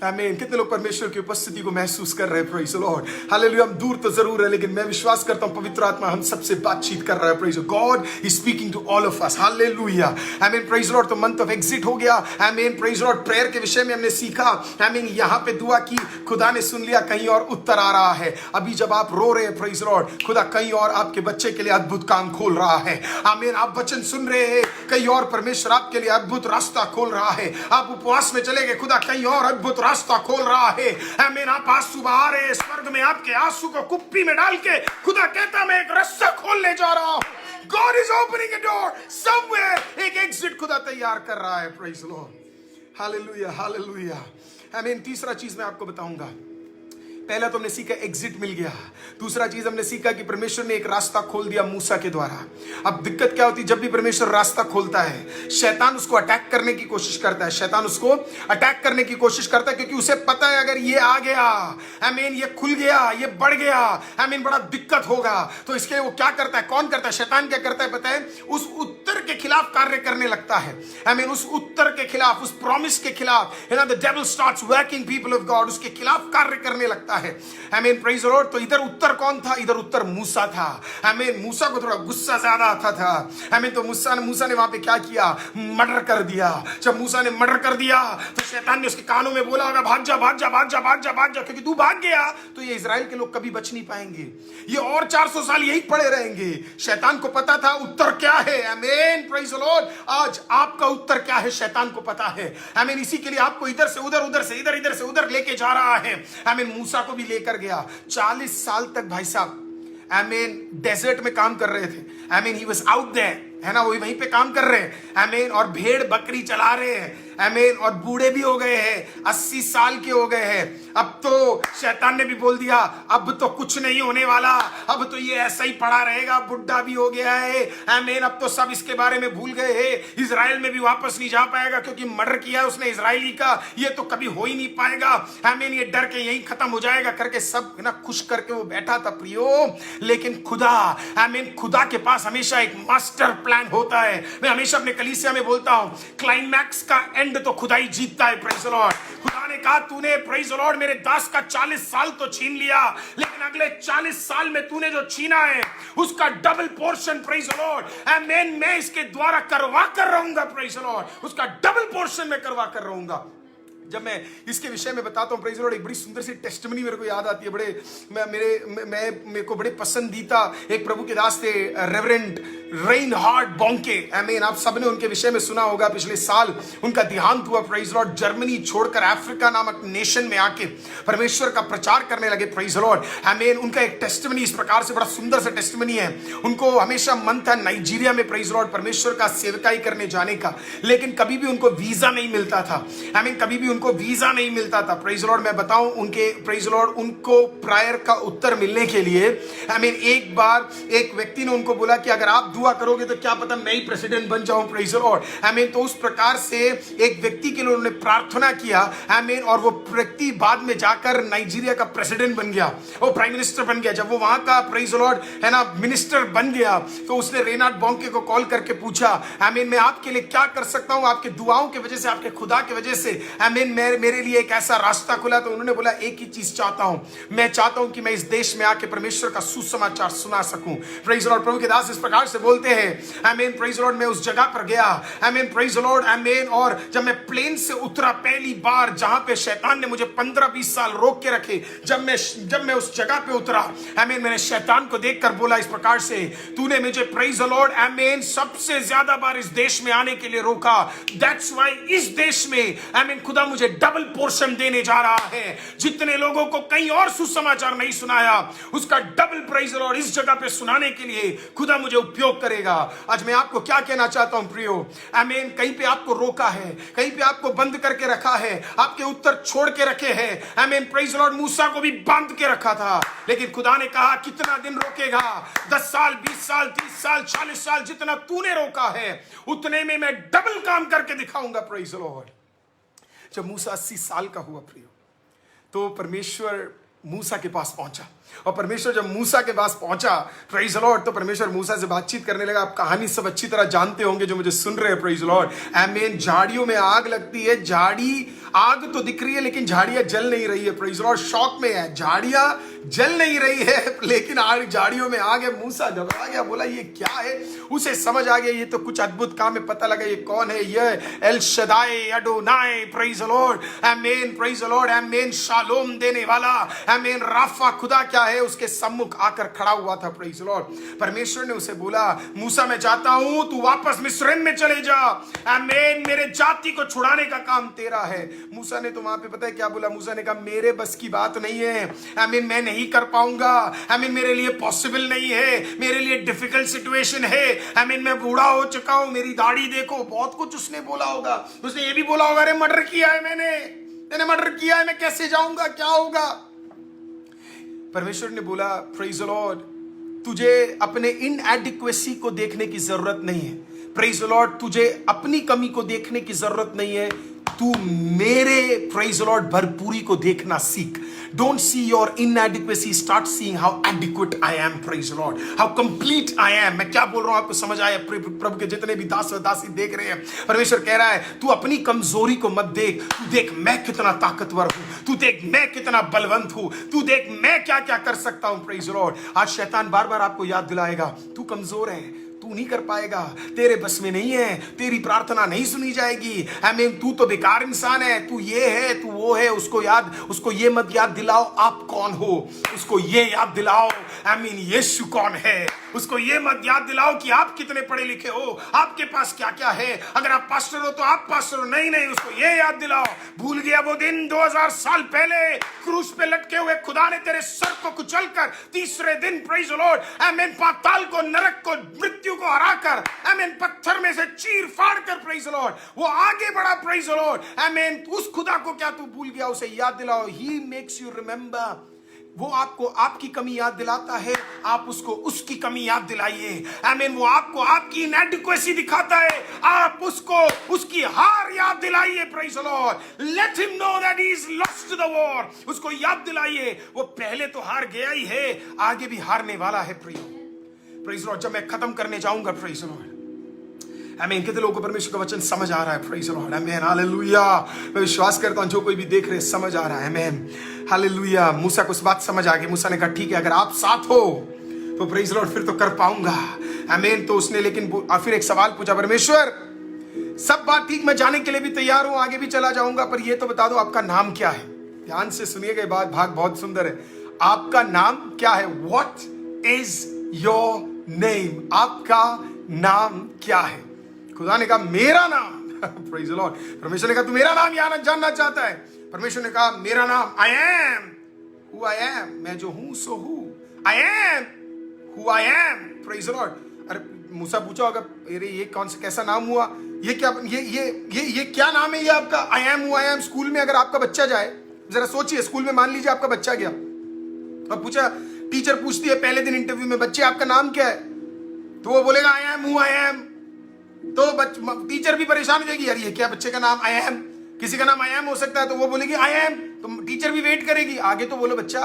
आमीन। कितने लोग परमेश्वर की उपस्थिति को महसूस कर रहे हैं? Praise the Lord, hallelujah. हम दूर तो जरूर है, लेकिन मैं विश्वास करता हूं पवित्र आत्मा हम सबसे बातचीत कर रहा है। Praise God is speaking to all of us. हालेलुया, आमीन, प्रेज लॉर्ड। तो मंथ ऑफ एग्जिट हो गया। आमीन, प्रेज लॉर्ड। प्रेयर के विषय में हमने सीखा। आमीन, यहां पे दुआ की, खुदा ने सुन लिया, कहीं और उत्तर आ रहा है। अभी जब आप रो रहे हैं, प्रेज लॉर्ड, खुदा कहीं और आपके बच्चे के लिए अद्भुत काम खोल रहा है। आमीन, आप वचन सुन रहे हैं, कहीं और परमेश्वर आपके लिए अद्भुत रास्ता खोल रहा है। आप उपवास में चले गए, खुदा कहीं और अद्भुत रास्ता खोल रहा है। आमीन, आप आंसू बहा रहे हैं, स्वर्ग में आपके आंसू को कुप्पी में डाल के खुदा कहता मैं एक रास्ता खोलने जा रहा हूं। God is opening a door somewhere। एक एग्जिट खुदा तैयार कर रहा है। Praise the Lord, hallelujah, hallelujah. आमीन। तीसरा चीज मैं आपको बताऊंगा। पहला तो हमने सीखा एग्जिट मिल गया। दूसरा चीज हमने सीखा कि परमेश्वर ने एक रास्ता खोल दिया मूसा के द्वारा। अब दिक्कत क्या होती है? जब भी परमेश्वर रास्ता खोलता है, शैतान उसको अटैक करने की कोशिश करता है। शैतान उसको अटैक करने की कोशिश करता है, क्योंकि उसे पता है अगर ये आ गया, आमीन, ये खुल गया, ये बढ़ गया, आमीन, बड़ा दिक्कत होगा। तो इसके लिए वो क्या करता है? कौन करता है? शैतान क्या करता है पता है? उस उत्तर के खिलाफ कार्य करने लगता है। आमीन, उस उत्तर के खिलाफ, उस प्रॉमिस के खिलाफ, the devil starts working people of God, उसके खिलाफ कार्य करने लगता है। आमीन, प्रेज द लॉर्ड। तो इधर उत्तर कौन था? इधर उत्तर मूसा था। आमीन, मूसा को थोड़ा गुस्सा ज्यादा आता था। आमीन, तो मूसा ने वहां पे क्या किया? मर्डर कर दिया। जब मूसा ने मर्डर कर दिया तो शैतान ने उसके कानों में बोला होगा, भाग जा, भाग जा, भाग जा, भाग जा, भाग जा, क्योंकि तू भाग गया तो ये इजराइल के लोग कभी बच नहीं पाएंगे, ये और 400 साल यही पड़े रहेंगे। शैतान को पता था उत्तर क्या है। आमीन, प्रेज द लॉर्ड। आज आपका उत्तर क्या है शैतान को पता है। आमीन, इसी के लिए आपको इधर से उधर, उधर से इधर, इधर से उधर लेके जा रहा है। आमीन, मूसा को भी लेकर गया। 40 साल तक भाई साहब, आमीन, डेजर्ट में काम कर रहे थे। आमीन, ही वाज आउट देयर, है ना, वही वहीं पे काम कर रहे हैं। आमीन, और भेड़ बकरी चला रहे हैं। आमीन, और बूढ़े भी हो गए हैं, 80 साल के हो गए हैं। अब तो शैतान ने भी बोल दिया अब तो कुछ नहीं होने वाला, अब तो ये ऐसा ही पड़ा रहेगा, बुढ़ा भी हो गया है। आमीन, अब तो सब इसके बारे में भूल गए हैं, इजराइल में भी वापस नहीं जा पाएगा, क्योंकि मर्डर किया उसने इजरायली का, ये तो कभी हो ही नहीं पाएगा। आमीन, ये डर के यही खत्म हो जाएगा करके सब ना खुश करके वो बैठा था प्रियो। लेकिन खुदा, आमीन, खुदा के पास हमेशा एक मास्टर प्लान होता है। मैं हमेशा अपने कलीसिया में बोलता हूं, क्लाइमैक्स का एंड तो खुदा ही जीतता है। Praise the Lord. खुदा ने कहा तूने, प्रेज द लॉर्ड, मेरे दास का 40 साल तो छीन लिया, लेकिन अगले 40 साल में तूने जो छीना है उसका double portion, praise the Lord, आमीन, मैं इसके द्वारा करवा कर रहूंगा। प्रेज द लॉर्ड, उसका डबल पोर्शन में करवा कर रहूंगा। जब मैं इसके विषय में बताता हूँ, प्रेज लॉर्ड, एक बड़ी सुंदर सी टेस्टिमनी मेरे को याद आती है। मेरे को बड़े पसंदीदा एक प्रभु के दास थे, रेवरेंड रेनहार्ड बॉन्के। आमीन, आप सबने उनके विषय में सुना होगा। पिछले साल उनका देहांत हुआ। प्रेज लॉर्ड, जर्मनी छोड़कर अफ्रीका नामक नेशन में आके परमेश्वर का प्रचार करने लगे। प्रेज लॉर्ड, आमीन। उनका एक टेस्टिमनी इस प्रकार से, बड़ा सुंदर सा टेस्टिमनी है। उनको हमेशा मन था नाइजीरिया में, प्रेज लॉर्ड, परमेश्वर का सेवकाई करने जाने का, लेकिन कभी भी उनको वीजा नहीं मिलता था। आमीन, कभी भी उनको वीजा नहीं मिलता था। प्रेज लॉर्ड, मैं बताऊं उनके, प्रेज लॉर्ड, उनको प्रायर का उत्तर मिलने के लिए एक बार एक व्यक्ति ने उनको बोला कि अगर आप दुआ करोगे तो क्या पता मैं ही प्रेसिडेंट बन जाऊं। प्रेज लॉर्ड, तो उस प्रकार से एक व्यक्ति के लिए उन्होंने प्रार्थना किया, और वो व्यक्ति बाद में जाकर नाइजीरिया का प्रेसिडेंट बन गया, वो प्राइम मिनिस्टर बन गया। जब वो वहां का, प्रेज लॉर्ड, मिनिस्टर बन गया तो उसने रेनार्ड बोंके को कॉल करके पूछा, मैं आपके लिए क्या कर सकता हूं, आपके दुआओं की वजह से, आपके खुदा की वजह से मेरे लिए एक ऐसा रास्ता खुला। तो उन्होंने बोला, एक ही चीज चाहता हूं, मैं चाहता हूं कि मैं इस देश में आके परमेश्वर का सुसमाचार सुना सकूं। प्रेज लॉर्ड, प्रभु के दास इस प्रकार से बोलते हैं, प्रेज लॉर्ड, मैं उस जगह पर गया, प्रेज लॉर्ड, और जब मैं प्लेन से उतरा पहली बार, जहां पे शैतान ने मुझे 15-20 साल रोक के रखे, जब मैं उस जगह पे उतरा, मैंने शैतान को देखकर बोला इस प्रकार से, तूने मुझे, प्रेज लॉर्ड, सबसे ज्यादा बार इस देश में आने के लिए रोका, दैट्स व्हाई इस देश में खुदा मुझे डबल पोर्शन देने जा रहा है। जितने लोगों को कहीं और सुसमाचार नहीं सुनाया, उसका डबल, प्रेज लॉर्ड, इस जगह पे सुनाने के लिए खुदा मुझे उपयोग करेगा। आज मैं आपको क्या कहना चाहता हूं प्रियो, कहीं पे आपको रोका है, कहीं पे आपको बंद करके रखा है, आपके उत्तर छोड़ के रखे हैं। प्रेज लॉर्ड, मूसा को भी बांध के रखा था, लेकिन खुदा ने कहा कितना दिन रोकेगा, 10 साल, 20 साल, 30 साल, 40 साल, जितना तूने रोका है उतने में मैं डबल काम करके दिखाऊंगा। प्रेज लॉर्ड, जब मूसा 80 साल का हुआ प्रियो, तो परमेश्वर मूसा के पास पहुंचा, और परमेश्वर जब मूसा के पास पहुंचा, प्रेज लॉर्ड, तो परमेश्वर मूसा से बातचीत करने लगा। आप कहानी सब अच्छी तरह जानते होंगे जो मुझे सुन रहे हैं। प्रेज लॉर्ड, झाड़ियों में आग लगती है, आग तो दिख रही है लेकिन झाड़ियां जल नहीं रही है। प्रेज लॉर्ड, शॉक में है, झाड़ियां जल नहीं रही है लेकिन झाड़ियों में आग है। मूसा घबरा गया, बोला ये क्या है, उसे समझ आ गया ये तो कुछ अद्भुत काम है। पता लगा ये कौन है, ये L Shaddai Adonai, praise Lord, praise Lord, shalom देने वाला, राफा, खुदा क्या है, उसके सम्मुख आकर खड़ा हुआ था। प्रेज लॉर्ड, परमेश्वर ने उसे बोला, मूसा मैं चाहता हूं तू वापस मिस्र में चले जा, मेरे जाति को छुड़ाने का काम तेरा है। मूसा ने तो वहां पे पता है क्या बोला, मूसा ने कहा मेरे बस की बात नहीं है, मैं नहीं कर पाऊंगा, मेरे लिए पॉसिबल नहीं है, मेरे लिए डिफिकल्ट सिचुएशन है, मैं बूढ़ा हो चुका हूं, मेरी दाढ़ी देखो, बहुत कुछ उसने बोला होगा। उसने ये भी बोला होगा, अरे मर्डर किया है मैंने मर्डर किया है, मैं कैसे जाऊंगा, क्या होगा। परमेश्वर ने बोला, प्रेज लॉर्ड, तुझे अपने इनएडिक्वेसी को देखने की जरूरत नहीं है। प्रेज लॉर्ड, तुझे अपनी कमी को देखने की जरूरत नहीं है, तू मेरे, प्रेज लॉर्ड, भरपूरी को देखना सीख। Don't see your inadequacy, start seeing how adequate I am, praise the Lord, how complete I am। मैं क्या बोल रहा हूं आपको समझ आया। प्रभु के जितने भी दास और दासी देख रहे हैं, परमेश्वर कह रहा है तू अपनी कमजोरी को मत देख, तू देख मैं कितना ताकतवर हूं, तू देख मैं कितना बलवंत हूं, तू देख मैं क्या क्या कर सकता हूं। प्रेज द लॉर्ड, आज शैतान बार बार आपको याद दिलाएगा तू कमजोर है, तू नहीं कर पाएगा, तेरे बस में नहीं है, तेरी प्रार्थना नहीं सुनी जाएगी, तू तो बेकार इंसान है, तू ये है, तू वो है। उसको ये मत याद दिलाओ आप कौन हो, उसको ये याद दिलाओ यीशु कौन है। उसको ये मत याद दिलाओ कि आप कितने पढ़े लिखे हो, आपके पास क्या क्या है, अगर आप पास्टर हो तो आप पास्टर हो, नहीं, उसको ये याद दिलाओ, भूल गया वो दिन 2000 साल पहले क्रूस पे लटके हुए खुदा ने तेरे सर को कुचलकर तीसरे दिन, प्रेज द लॉर्ड, पाताल को, नरक को, मृत्यु को हराकर, पत्थर में से चीर फाड़ कर, प्रेज द लॉर्ड, वो आगे बढ़ा। प्रेज द लॉर्ड, उस खुदा को क्या तू भूल गया, उसे याद दिलाओ। ही मेक्स यू रिमेंबर, वो आपको आपकी कमी याद दिलाता है, आप उसको उसकी कमी याद दिलाइए। वो आपको आपकी इनएडिक्वेसी दिखाता है, आप उसको उसकी हार याद दिलाइए। Praise the Lord, let him know that he is lost the war. उसको याद दिलाइए वो पहले तो हार गया ही है, आगे भी हारने वाला है। प्रेज द लॉर्ड, जब मैं खत्म करने जाऊंगा, प्रेज द लॉर्ड, कितने लोगों को परमेश्वर का वचन समझ आ रहा है। प्रेज द लॉर्ड, आमीन, हालेलुया। मैं विश्वास करता हूं जो कोई भी देख रहे समझ आ रहा है। आमीन, हालेलुया। मूसा को इस बात समझ आ गई। मूसा ने कहा ठीक है, अगर आप साथ हो तो प्रेज द लॉर्ड फिर तो कर पाऊंगा। आमीन। तो उसने लेकिन फिर एक सवाल पूछा, परमेश्वर सब बात ठीक, मैं जाने के लिए भी तैयार हूं, आगे भी चला जाऊंगा, पर ये तो बता दो आपका नाम क्या है। ध्यान से सुनिएगा, बात भाग बहुत सुंदर है। आपका नाम क्या है? What is your name? आपका नाम क्या है? खुदा ने कहा मेरा नाम प्रेज द लॉर्ड। परमेश्वर ने कहा तू मेरा नाम जानना चाहता है? परमेश्वर ने कहा मेरा नाम आई एम हु आई एम, मैं जो हूं सो हूं। आई am who I M, praise the Lord. अरे मूसा पूछा होगा अरे ये कौन सा कैसा नाम हुआ? ये क्या, ये क्या नाम है ये आपका? आई am who I M. School में अगर आपका बच्चा जाए, जरा सोचिए, स्कूल में मान लीजिए आपका बच्चा गया और पूछा, टीचर पूछती है पहले दिन इंटरव्यू में, बच्चे आपका नाम क्या है? तो वो बोलेगा आई एम हु आई एम। तो टीचर भी परेशान हो जाएगी, यार ये क्या बच्चे का नाम आई एम, किसी का नाम आई एम हो सकता है, तो वो बोलेगी आई एम, तो टीचर भी वेट करेगी, आगे तो बोलो बच्चा,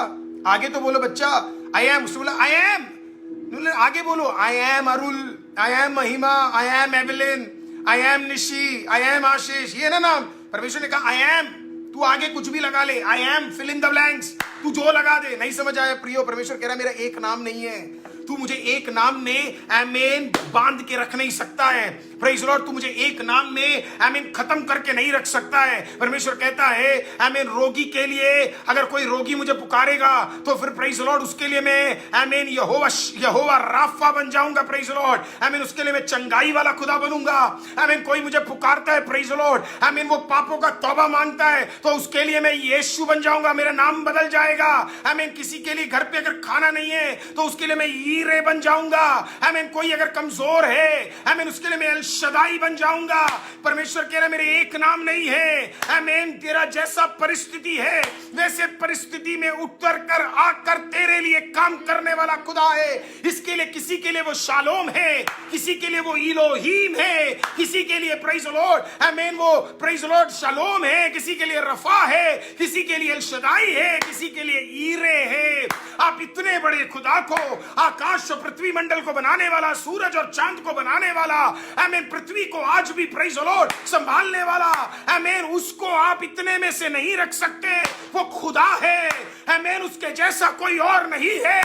आगे तो बोलो बच्चा, आई एम। उसने बोला आई एम, आगे बोलो, I am Arul, I am Mahima, I am Evelyn, I am Nishi, I am Ashish, ये ना नाम। परमेश्वर ने कहा आई एम, तू आगे कुछ भी लगा ले, I am fill in the blanks, तू जो लगा दे। नहीं समझ आया प्रियो? परमेश्वर कह रहा है मेरा एक नाम नहीं है, तू मुझे एक नाम में आमीन बांध के रख नहीं सकता है। प्रेज़ लॉर्ड, तू मुझे एक नाम में आमीन खत्म करके नहीं रख सकता है। परमेश्वर कहता है आमीन रोगी के लिए, अगर कोई रोगी मुझे पुकारेगा तो फिर प्रेज़ लॉर्ड उसके लिए मैं आमीन यहोवा राफा बन जाऊंगा। प्रेज़ लॉर्ड, आमीन उसके लिए मैं चंगाई वाला खुदा बनूंगा। आमीन कोई मुझे पुकारता है प्रेज़ लॉर्ड, आमीन वो पापों का तौबा मांगता है तो उसके लिए मैं यीशु बन जाऊंगा, मेरा नाम बदल जाएगा। आमीन किसी के लिए घर पे अगर खाना नहीं है तो उसके लिए मैं ईरे बन जाऊंगा। आमीन कोई अगर कमजोर है, आमीन उसके लिए मैं एल शदाई बन जाऊंगा। परमेश्वर कह रहा है मेरे एक नाम नहीं है। आमीन तेरा जैसा परिस्थिति है वैसे परिस्थिति में उतर कर आकर तेरे लिए काम करने वाला खुदा है। इसके लिए किसी के लिए वो शालोम है, किसी के लिए वो इलोहीम है, किसी के लिए प्रेज़ लॉर्ड आमीन वो प्रेज़ लॉर्ड शालोम है, किसी के लिए रफा है, किसी के लिए एल शदाई है, किसी के लिए ईरे है। आप इतने बड़े खुदा को, आकाश और पृथ्वी मंडल को बनाने वाला, सूरज और चांद को बनाने वाला, आमीन पृथ्वी को आज भी प्रेज़ लॉर्ड संभालने वाला, आमीन उसको आप इतने में से नहीं रख सकते। वो खुदा है, आमीन उसके जैसा कोई और नहीं है।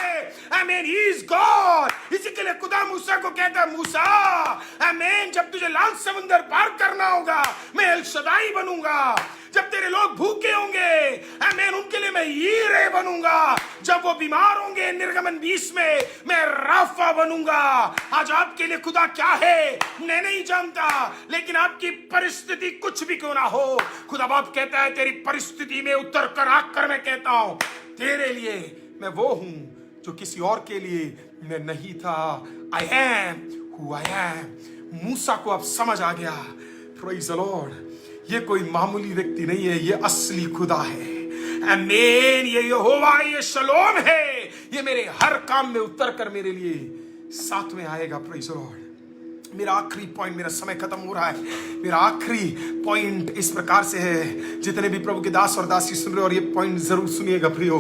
आमीन ही इज गॉड। इसी के लिए खुदा मूसा को कहता है मूसा आमीन जब तुझे लाल समुद्र पार करना होगा मैं एल शदाई बनूंगा। जब तेरे लोग भूखे होंगे आमीन उनके लिए मैं ईरे बनूंगा। जब वो बीमार होंगे निर्गमन 20 में मैं राफा बनूंगा। आज आपके लिए खुदा क्या है मैं नहीं जानता, लेकिन आपकी परिस्थिति कुछ भी क्यों ना हो, खुदा बाप कहता है तेरी परिस्थिति में उतर कर आकर मैं कहता हूं तेरे लिए मैं वो हूं जो किसी और के लिए मैं नहीं था। I am who I am. Musa को अब समझ आ गया, प्रेज़ द लॉर्ड, ये कोई मामूली व्यक्ति नहीं है, ये असली खुदा है। आमीन, ये यहोवा, ये शलोम है, ये मेरे हर काम में उतर कर मेरे लिए साथ में आएगा। Praise the Lord. मेरा आखिरी पॉइंट, मेरा समय खत्म हो रहा है, मेरा आखिरी पॉइंट इस प्रकार से है, जितने भी प्रभु के दास और दासी सुन रहे हो और ये पॉइंट जरूर सुनिएगा प्रियो।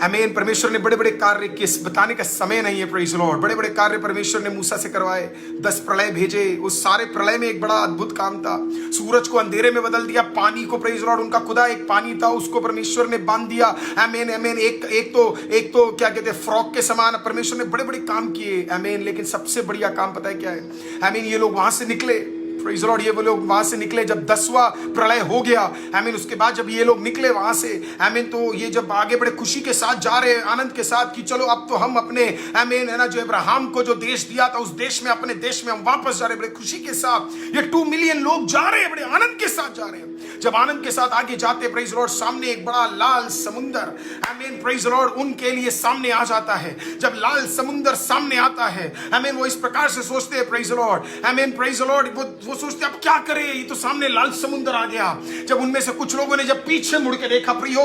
आमीन। परमेश्वर ने बड़े बड़े कार्य किए, बताने का समय नहीं है। प्रेज़ लॉर्ड, बड़े बड़े कार्य परमेश्वर ने मूसा से करवाए, 10 प्रलय भेजे। उस सारे प्रलय में एक बड़ा अद्भुत काम था, सूरज को अंधेरे में बदल दिया, पानी को प्रेज़ लॉर्ड उनका खुदा एक पानी था उसको परमेश्वर ने बांध दिया। आमीन आमीन। एक तो क्या कहते हैं फ्रॉक के समान परमेश्वर ने बड़े बड़े काम किए। आमीन। लेकिन सबसे बढ़िया काम पता है क्या है? आमीन ये लोग वहां से निकले, प्रेज़ लॉर्ड, ये वो लोग वहां से निकले जब 10वां प्रलय हो गया। आमीन। उसके बाद जब ये लोग निकले वहां से, आमीन, तो ये जब आगे बड़े खुशी के साथ जा रहे हैं, आनंद के साथ कि चलो अब तो हम अपने आमीन है ना जो अब्राहम को जो देश दिया था उस देश में, अपने देश में हम वापस जा रहे हैं बड़े खुशी के साथ। ये 2 मिलियन लोग जा रहे हैं, बड़े आनंद के साथ जा रहे हैं। जब आनंद के साथ आगे जाते प्रेज़ लॉर्ड सामने एक बड़ा लाल समुंदर, आमीन, प्रेज़ लॉर्ड उनके लिए सामने आ जाता है। जब लाल समुंदर सामने आता है, आमीन, वो इस प्रकार से सोचते हैं प्रेज़ लॉर्ड, आमीन, प्रेज़ लॉर्ड, वो सोचते अब क्या करें, ये तो सामने लाल समुंदर आ गया। जब उनमें से कुछ लोगों ने जब पीछे मुड़ के देखा प्रियो,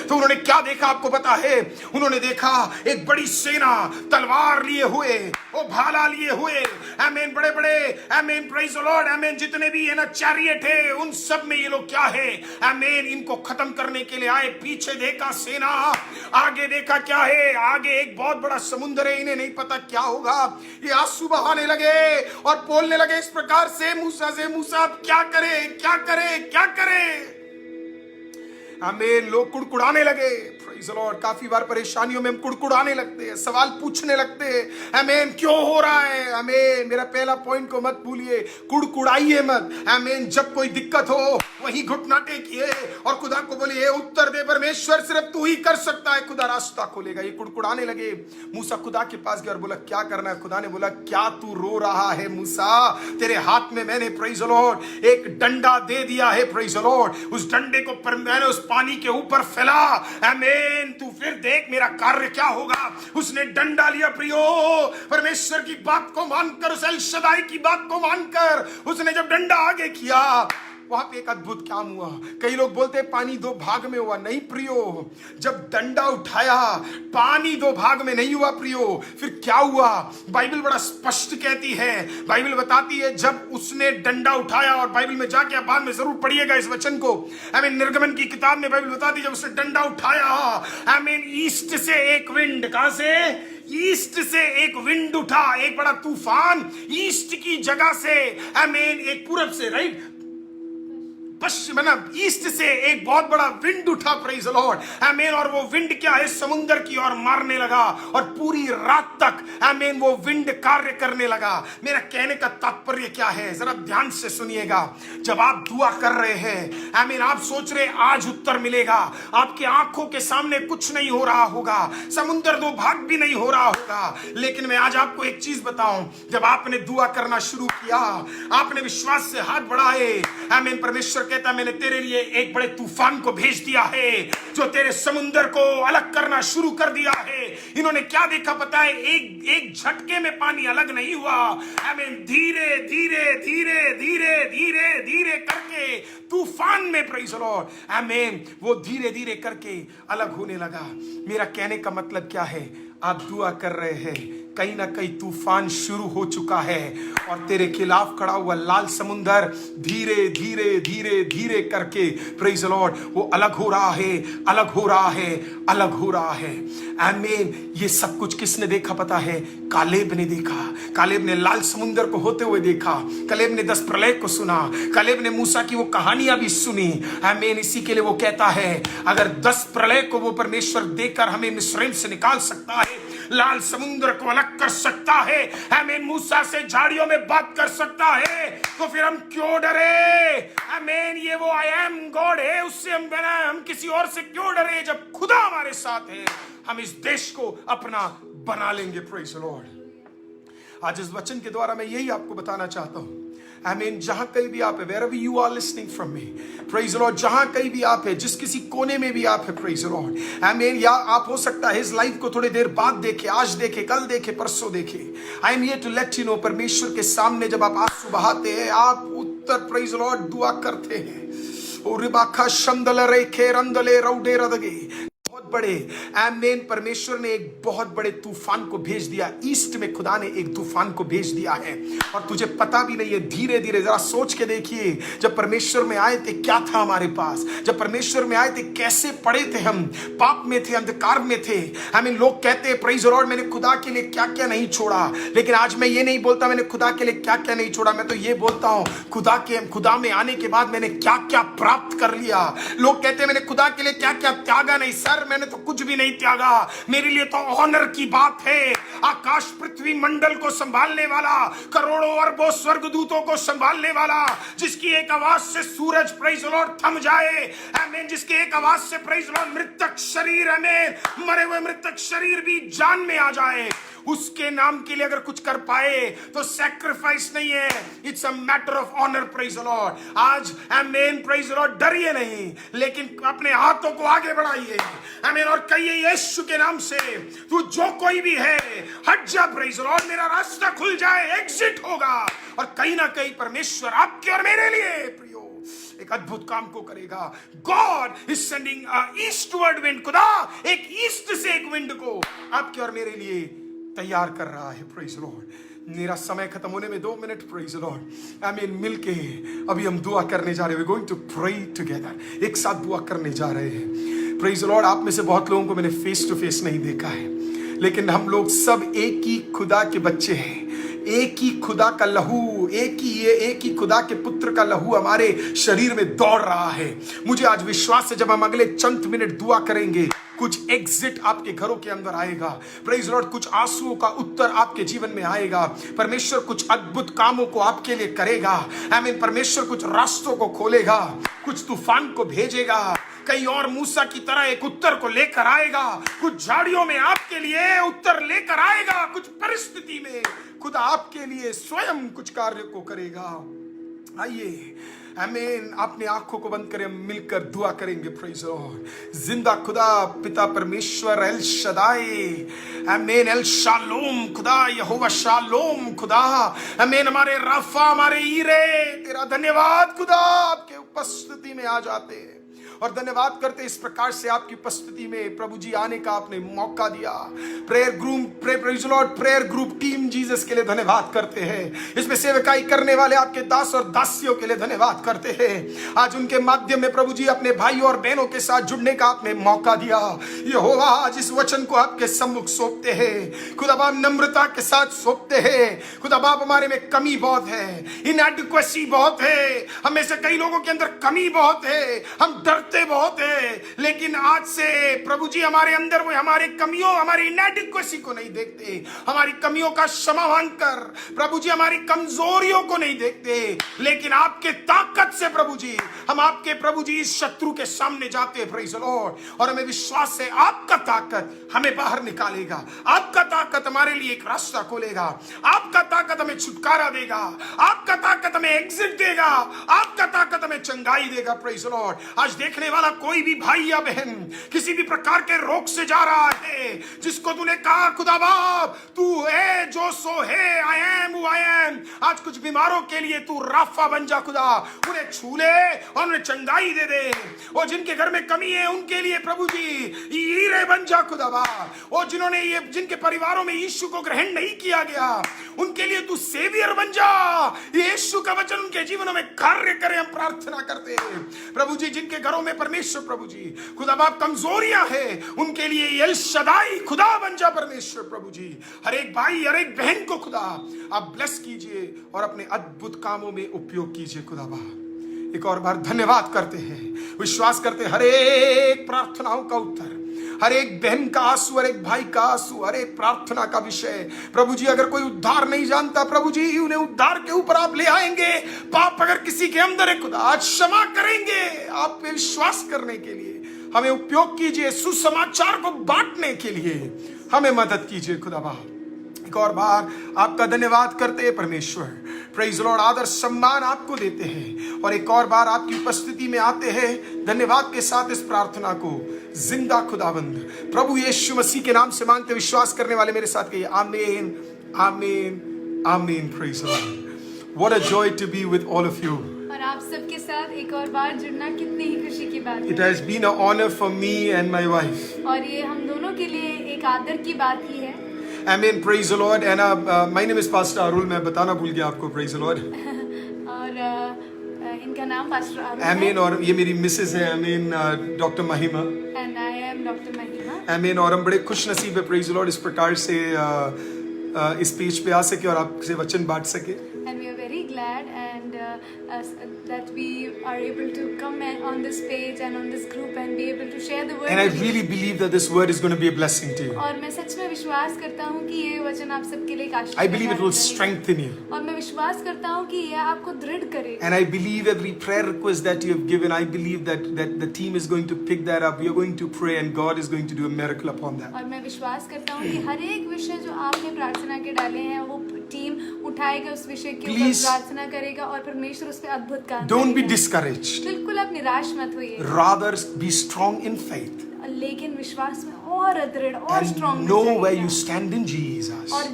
तो उन्होंने क्या देखा आपको पता है? उन्होंने देखा एक बड़ी सेना तलवार लिए हुए, वो भाला लिए हुए, आमीन, बड़े बड़े, आमीन, प्रेज़ लॉर्ड, आमीन, जितने भी है ना चैरियट है उन सब में ये लोग क्या है, आमीन, इनको खत्म करने के लिए आए। पीछे देखा सेना, आगे देखा क्या है, आगे एक बहुत बड़ा समुद्र है, इन्हें नहीं पता क्या होगा। ये आंसू बहाने लगे और बोलने लगे इस प्रकार से मूसा से, मूसा अब क्या करे, क्या करे, क्या करे। आमीन। लोग कुड़कुड़ाने लगे। प्रेज़ लॉर्ड, काफी बार परेशानियों में हम कुड़कुड़ाने लगते हैं, सवाल पूछने लगते हैं, आमीन, क्यों हो रहा है। आमीन। मेरा पहला पॉइंट को मत भूलिए, कुड़कुड़ाइए मत। आमीन। जब कोई दिक्कत हो वही घुटना टेकिए और खुदा को बोलिए उत्तर दे परमेश्वर, सिर्फ तू ही कर सकता है, खुदा रास्ता खोलेगा। ये कुड़कुड़ाने लगे। मूसा खुदा के पास गया और बोला क्या करना है? खुदा ने बोला क्या तू रो रहा है मूसा? तेरे हाथ में मैंने प्रेज़ लॉर्ड एक डंडा दे दिया है। प्रेज़ लॉर्ड, उस डंडे को मैंने उस पानी के ऊपर फैला। आमीन। आमीन, तू फिर देख मेरा कार्य क्या होगा। उसने डंडा लिया प्रियो, परमेश्वर की बात को मानकर, उस एल शदाई की बात को मानकर उसने जब डंडा आगे किया, वहां पे एक अद्भुत काम हुआ। कई लोग बोलते हैं पानी दो भाग में हुआ, नहीं प्रियो, जब डंडा उठाया पानी दो भाग में नहीं हुआ प्रियो। फिर क्या हुआ, बाइबल बड़ा स्पष्ट कहती है, बाइबल बताती है जब उसने डंडा उठाया, और बाइबल में जाके आप बाद में जरूर पढ़िएगा इस वचन को, आमीन, निर्गमन की किताब में बाइबल बताती है जब उसने डंडा उठाया, आमीन, ईस्ट से एक विंड, कहां से, ईस्ट से एक विंड उठा, एक बड़ा तूफान ईस्ट की जगह से, आमीन, एक पूरब से, राइट, पश्चिम, ईस्ट से एक बहुत बड़ा विंड उठा, प्रेज द लॉर्ड, आमीन, और वो विंड क्या है, समुंदर की ओर मारने लगा, और पूरी रात तक, आमीन, वो विंड कार्य करने लगा। मेरा कहने का तात्पर्य क्या है, जरा ध्यान से सुनिएगा। जब आप दुआ कर रहे हैं, आमीन, आप सोच रहे आज उत्तर मिलेगा, आपके आंखों के सामने कुछ नहीं हो रहा होगा, समुंदर दो भाग भी नहीं हो रहा होगा, लेकिन मैं आज आपको एक चीज बताऊं, जब आपने दुआ करना शुरू किया, आपने विश्वास से हाथ बढ़ाए, आमीन, परमेश्वर कहता मैंने तेरे लिए एक बड़े तूफान को भेज दिया है जो तेरे समुंदर को अलग करना शुरू कर दिया है। इन्होंने क्या देखा पता है, एक झटके में पानी अलग नहीं हुआ, आमीन, धीरे धीरे धीरे धीरे धीरे धीरे करके तूफान में, प्रेज़ द लॉर्ड, आमीन, वो धीरे धीरे करके अलग होने लगा। मेरा कहने का मतलब क्या है, आप दुआ कर रहे हैं, कहीं ना कहीं तूफान शुरू हो चुका है, और तेरे खिलाफ खड़ा हुआ लाल समुंदर धीरे धीरे धीरे धीरे करके, प्रेज़ द लॉर्ड, वो अलग हो रहा है, अलग हो रहा है, अलग हो रहा है। आमीन। ये सब कुछ किसने देखा पता है? कालेब ने देखा। कालेब ने लाल समुंदर को होते हुए देखा, कालेब ने 10 प्रलय को सुना, कालेब ने मूसा की वो कहानियां भी सुनी। आमीन। इसी के लिए वो कहता है अगर 10 प्रलय को वो परमेश्वर देकर हमें मिस्रैम से निकाल सकता है, लाल समुद्र को अलग कर सकता है, आमीन, मूसा से झाड़ियों में बात कर सकता है, तो फिर हम क्यों डरे? आमीन। ये वो आई एम गॉड है, उससे हम किसी और से क्यों डरे? जब खुदा हमारे साथ है हम इस देश को अपना बना लेंगे। Praise the Lord. आज इस वचन के द्वारा मैं यही आपको बताना चाहता हूं। आमीन। जहां कहीं भी आप है, wherever you are listening from me, praise the Lord, जहां कहीं भी आप है, जिस किसी कोने में भी आप है, praise the Lord, आमीन। या आप हो सकता है इस लाइव को थोड़ी देर बाद देखे, आज देखे, कल देखे, परसों देखे। I am here to let you know, परमेश्वर के सामने जब आप आंसू बहाते हैं, आप उत्तर, praise the Lord, दुआ करते हैं। ओ रिबाखा शंदल रेखे रंदले रौडे रदगे, बड़े, आमीन, परमेश्वर ने एक बहुत बड़े तूफान को भेज दिया। ईस्ट में खुदा ने एक तूफान को भेज दिया है और तुझे पता भी नहीं है। धीरे धीरे जरा सोच के देखिए, जब परमेश्वर में आए थे क्या था हमारे पास? जब परमेश्वर में आए थे कैसे पड़े थे हम? पाप में थे, अंधकार में थे। आमीन। लोग कहते हैं प्रेज़ द लॉर्ड मैंने खुदा के लिए क्या क्या नहीं छोड़ा, लेकिन आज मैं ये नहीं बोलता मैंने खुदा के लिए क्या क्या नहीं छोड़ा, मैं तो ये बोलता हूं खुदा में आने के बाद मैंने क्या क्या प्राप्त कर लिया। लोग कहते हैं मैंने खुदा के लिए क्या क्या त्यागा। नहीं सर, मैंने तो कुछ भी नहीं त्यागा। मेरे लिए तो ऑनर की बात है। आकाश पृथ्वी मंडल को संभालने वाला, करोड़ों अरबों स्वर्गदूतों को संभालने वाला, जिसकी एक आवाज से सूरज, प्रेज़ द लॉर्ड, थम जाए। आमीन। जिसके एक आवाज से, प्रेज़ द लॉर्ड, मृतक शरीर, आमीन, मरे हुए मृतक शरीर भी जान में आ जाए। उसके नाम के लिए अगर कुछ कर पाए तो सैक्रिफाइस नहीं है, it's a matter of honour. Praise the Lord. आज आमीन, प्रेज़ द लॉर्ड, डरिए नहीं, लेकिन अपने हाथों को आगे बढ़ाइए, आमीन, और कहिए यीशु के नाम से तू जो कोई भी है हट जा। प्रेज़ द लॉर्ड, मेरा रास्ता खुल जाए, एग्जिट होगा, और कहीं ना कहीं परमेश्वर आपके और मेरे लिए प्रियो एक अद्भुत काम को करेगा। God is sending a eastward wind. खुदा एक ईस्ट से एक विंड को आपके और मेरे लिए तैयार कर रहा है। Praise the Lord. मेरा समय खत्म होने में 2 मिनट, प्रेज़ द लॉर्ड, आमीन, मिलके अभी हम दुआ करने जा रहे हैं। We going to pray together. एक साथ दुआ करने जा रहे हैं। Praise the Lord. आप में से बहुत लोगों को मैंने फेस टू फेस नहीं देखा है, लेकिन हम लोग सब एक ही खुदा के बच्चे हैं। एक ही खुदा का लहू, एक ही खुदा के पुत्र का लहू हमारे शरीर में दौड़ रहा है। मुझे आज विश्वास है जब हम अगले चंद मिनट दुआ करेंगे, कुछ एग्जिट आपके घरों के अंदर आएगा। Praise Lord. कुछ आंसुओं का उत्तर आपके जीवन में आएगा। परमेश्वर कुछ अद्भुत कामों को आपके लिए करेगा। आमीन। परमेश्वर कुछ रास्तों को खोलेगा, कुछ तूफान को भेजेगा, कहीं और मूसा की तरह एक उत्तर को लेकर आएगा। कुछ झाड़ियों में आपके लिए उत्तर लेकर आएगा। कुछ परिस्थिति में खुदा आपके लिए स्वयं कुछ कार्य को करेगा। आइए, आमीन। अपनी आंखों को बंद करें, मिलकर दुआ करेंगे। Praise the Lord. जिंदा खुदा पिता परमेश्वर एल शदाई, आमीन, एल शालोम खुदा, यहोवा शालोम खुदा, आमीन, हमारे राफा, हमारे ईरे, तेरा धन्यवाद खुदा। आपके उपस्थिति में आ जाते हैं और धन्यवाद करते इस प्रकार से आपकी उपस्थिति में प्रभु जी आने का आपने मौका दिया। प्रेयर ग्रुप टीम जीसस के लिए धन्यवाद करते हैं। इसमें सेवकाई करने वाले आपके दास और दासियों के लिए धन्यवाद करते हैं। आज उनके माध्यम में प्रभु जी अपने भाइयों और बहनों के साथ जुड़ने का आपने मौका दिया। यहोवा, आज इस वचन को आपके सम्मुख सौंपते हैं खुदा बाप, नम्रता के साथ सौंपते हैं खुदा बाप। हमारे में कमी बहुत है, इनएडिक्वेसी बहुत है, हमें से कई लोगों के अंदर कमी बहुत है, हम डरते बहुत है। लेकिन आज से प्रभु जी हमारे अंदर वो हमारे कमियों, हमारी इनएडिक्वेसी को नहीं देखते, हमारी कमियों का क्षमावान कर प्रभु जी, हमारी कमजोरियों को नहीं देखते, लेकिन आपके ताकत से प्रभु जी, हम आपके प्रभु जी इस शत्रु के सामने जाते हैं। Praise the Lord. और हमें विश्वास है आपका ताकत हमें बाहर निकालेगा, आपका ताकत हमारे लिए एक रास्ता खोलेगा, आपका ताकत हमें छुटकारा देगा, आपका ताकत हमें एग्जिट देगा, आपका ताकत हमें चंगाई देगा। Praise the Lord. आज देखने वाला कोई भी भाई या बहन किसी भी प्रकार के रोग से जा रहा है, जिसको तूने कहा खुदा बाप तू है जो सो है, I am who I am, आज कुछ बीमारों के लिए तू राफा बन जा खुदा, उन्हें छू ले और उन्हें चंगाई दे दे। और जिनके घर में कमी है उनके लिए प्रभु जी हीरे बन जा खुदा बाप। और जिन्होंने ये जिनके परिवारों में यीशु को ग्रहण नहीं किया गया उनके लिए तू सेवियर बन जा। यीशु का वचन उनके जीवनों में कार्य करे, हम प्रार्थना करते हैं प्रभु जी। जिनके घरों में परमेश्वर प्रभु जी खुदा बाप कमजोरियां है उनके लिए एल शदाई खुदा बन जा परमेश्वर प्रभु जी। हर एक भाई हर एक बहन को खुदा आप ब्लेस कीजिए और अपने अद्भुत कामों में उपयोग कीजिए खुदा बाप। एक और बार धन्यवाद करते हैं, विश्वास करते हैं हर एक प्रार्थनाओं का उत्तर, हर एक बहन का आंसू, हर एक भाई का आंसू, हर एक प्रार्थना का विषय प्रभु जी। अगर कोई उद्धार नहीं जानता प्रभु जी, उन्हें उद्धार के ऊपर आप ले आएंगे। पाप अगर किसी के अंदर है खुदा आज क्षमा करेंगे। आप पे विश्वास करने के लिए हमें उपयोग कीजिए, सुसमाचार को बांटने के लिए हमें मदद कीजिए खुदा बाप। एक और बार आपका धन्यवाद करते हैं परमेश्वर। Praise the Lord. आदर सम्मान आपको देते हैं और एक और बार आपकी उपस्थिति में आते हैं धन्यवाद के साथ। इस प्रार्थना को जिंदा खुदावंद प्रभु यीशु मसीह के नाम से मांगते, विश्वास करने वाले मेरे साथ कहिए आमीन, आमीन, आमीन। Praise the Lord. What a joy to be with all of you. और आप सबके साथ एक और बार जुड़ना कितनी ही खुशी की बात है। It has been an honor for me and my wife. और ये हम दोनों के लिए एक आदर की बात ही है। Amen. Praise the Lord. And my name is Pastor Arul. मैं बताना भूल गया आपको। Praise the Lord. और इनका नाम पास्टर अरुण है। Amen. और ये मेरी मिसेस है, Amen, डॉक्टर महिमा। And I am डॉक्टर महिमा। Amen. और हम बड़े खुश नसीब है Praise the Lord इस प्रकार से इस पेज पे आ सके और आपसे वचन बांट सके। And we are very glad and that we are able to come on this page and on this group and be able to share the word. And I really believe that this word is going to be a blessing to you. और मैं सच में विश्वास करता हूँ कि ये वचन आप सबके लिए एक आशीष I believe it will strengthen you. और मैं विश्वास करता हूँ कि यह आपको दृढ़ करेगा। And I believe every prayer request that you have given, I believe that the team is going to pick that up. We are going to pray and God is going to do a miracle upon that. और मैं विश्वास करता हूँ कि हर एक विषय जो आपने प्रार्थना के डाले हैं वो टीम उठाएगा, उस विषय के ऊपर प्रार्थना करेगा और परमेश्वर उस पे अद्भुत काम करेगा। Don't be discouraged. बिल्कुल आप निराश मत होइए। Rather be strong in faith. लेकिन विश्वास में और दृढ़ और strong And know where you stand in Jesus. और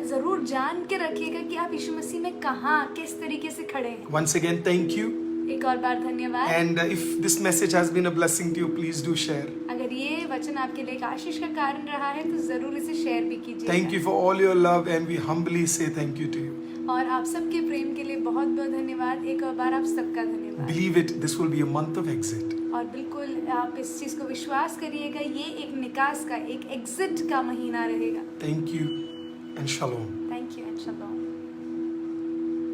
जरूर जान के रखिएगा कि आप यीशु मसीह में कहाँ किस तरीके से खड़े हैं। Once again, thank you. एक और बार धन्यवाद। And if this message has been a blessing to you, please do share. अगर ये वचन आपके लिए एक आशीष का कारण रहा है तो जरूर इसे शेयर भी कीजिए। Thank you for all your love and we humbly say thank you to you. और आप सबके प्रेम के लिए बहुत बहुत धन्यवाद। एक और बार आप सबका धन्यवाद। Believe it, this will be a month of exit. और बिल्कुल आप इस चीज को विश्वास करिएगा, ये एक निकास का, एक एग्जिट का महीना रहेगा। Thank you and shalom. Thank you and shalom.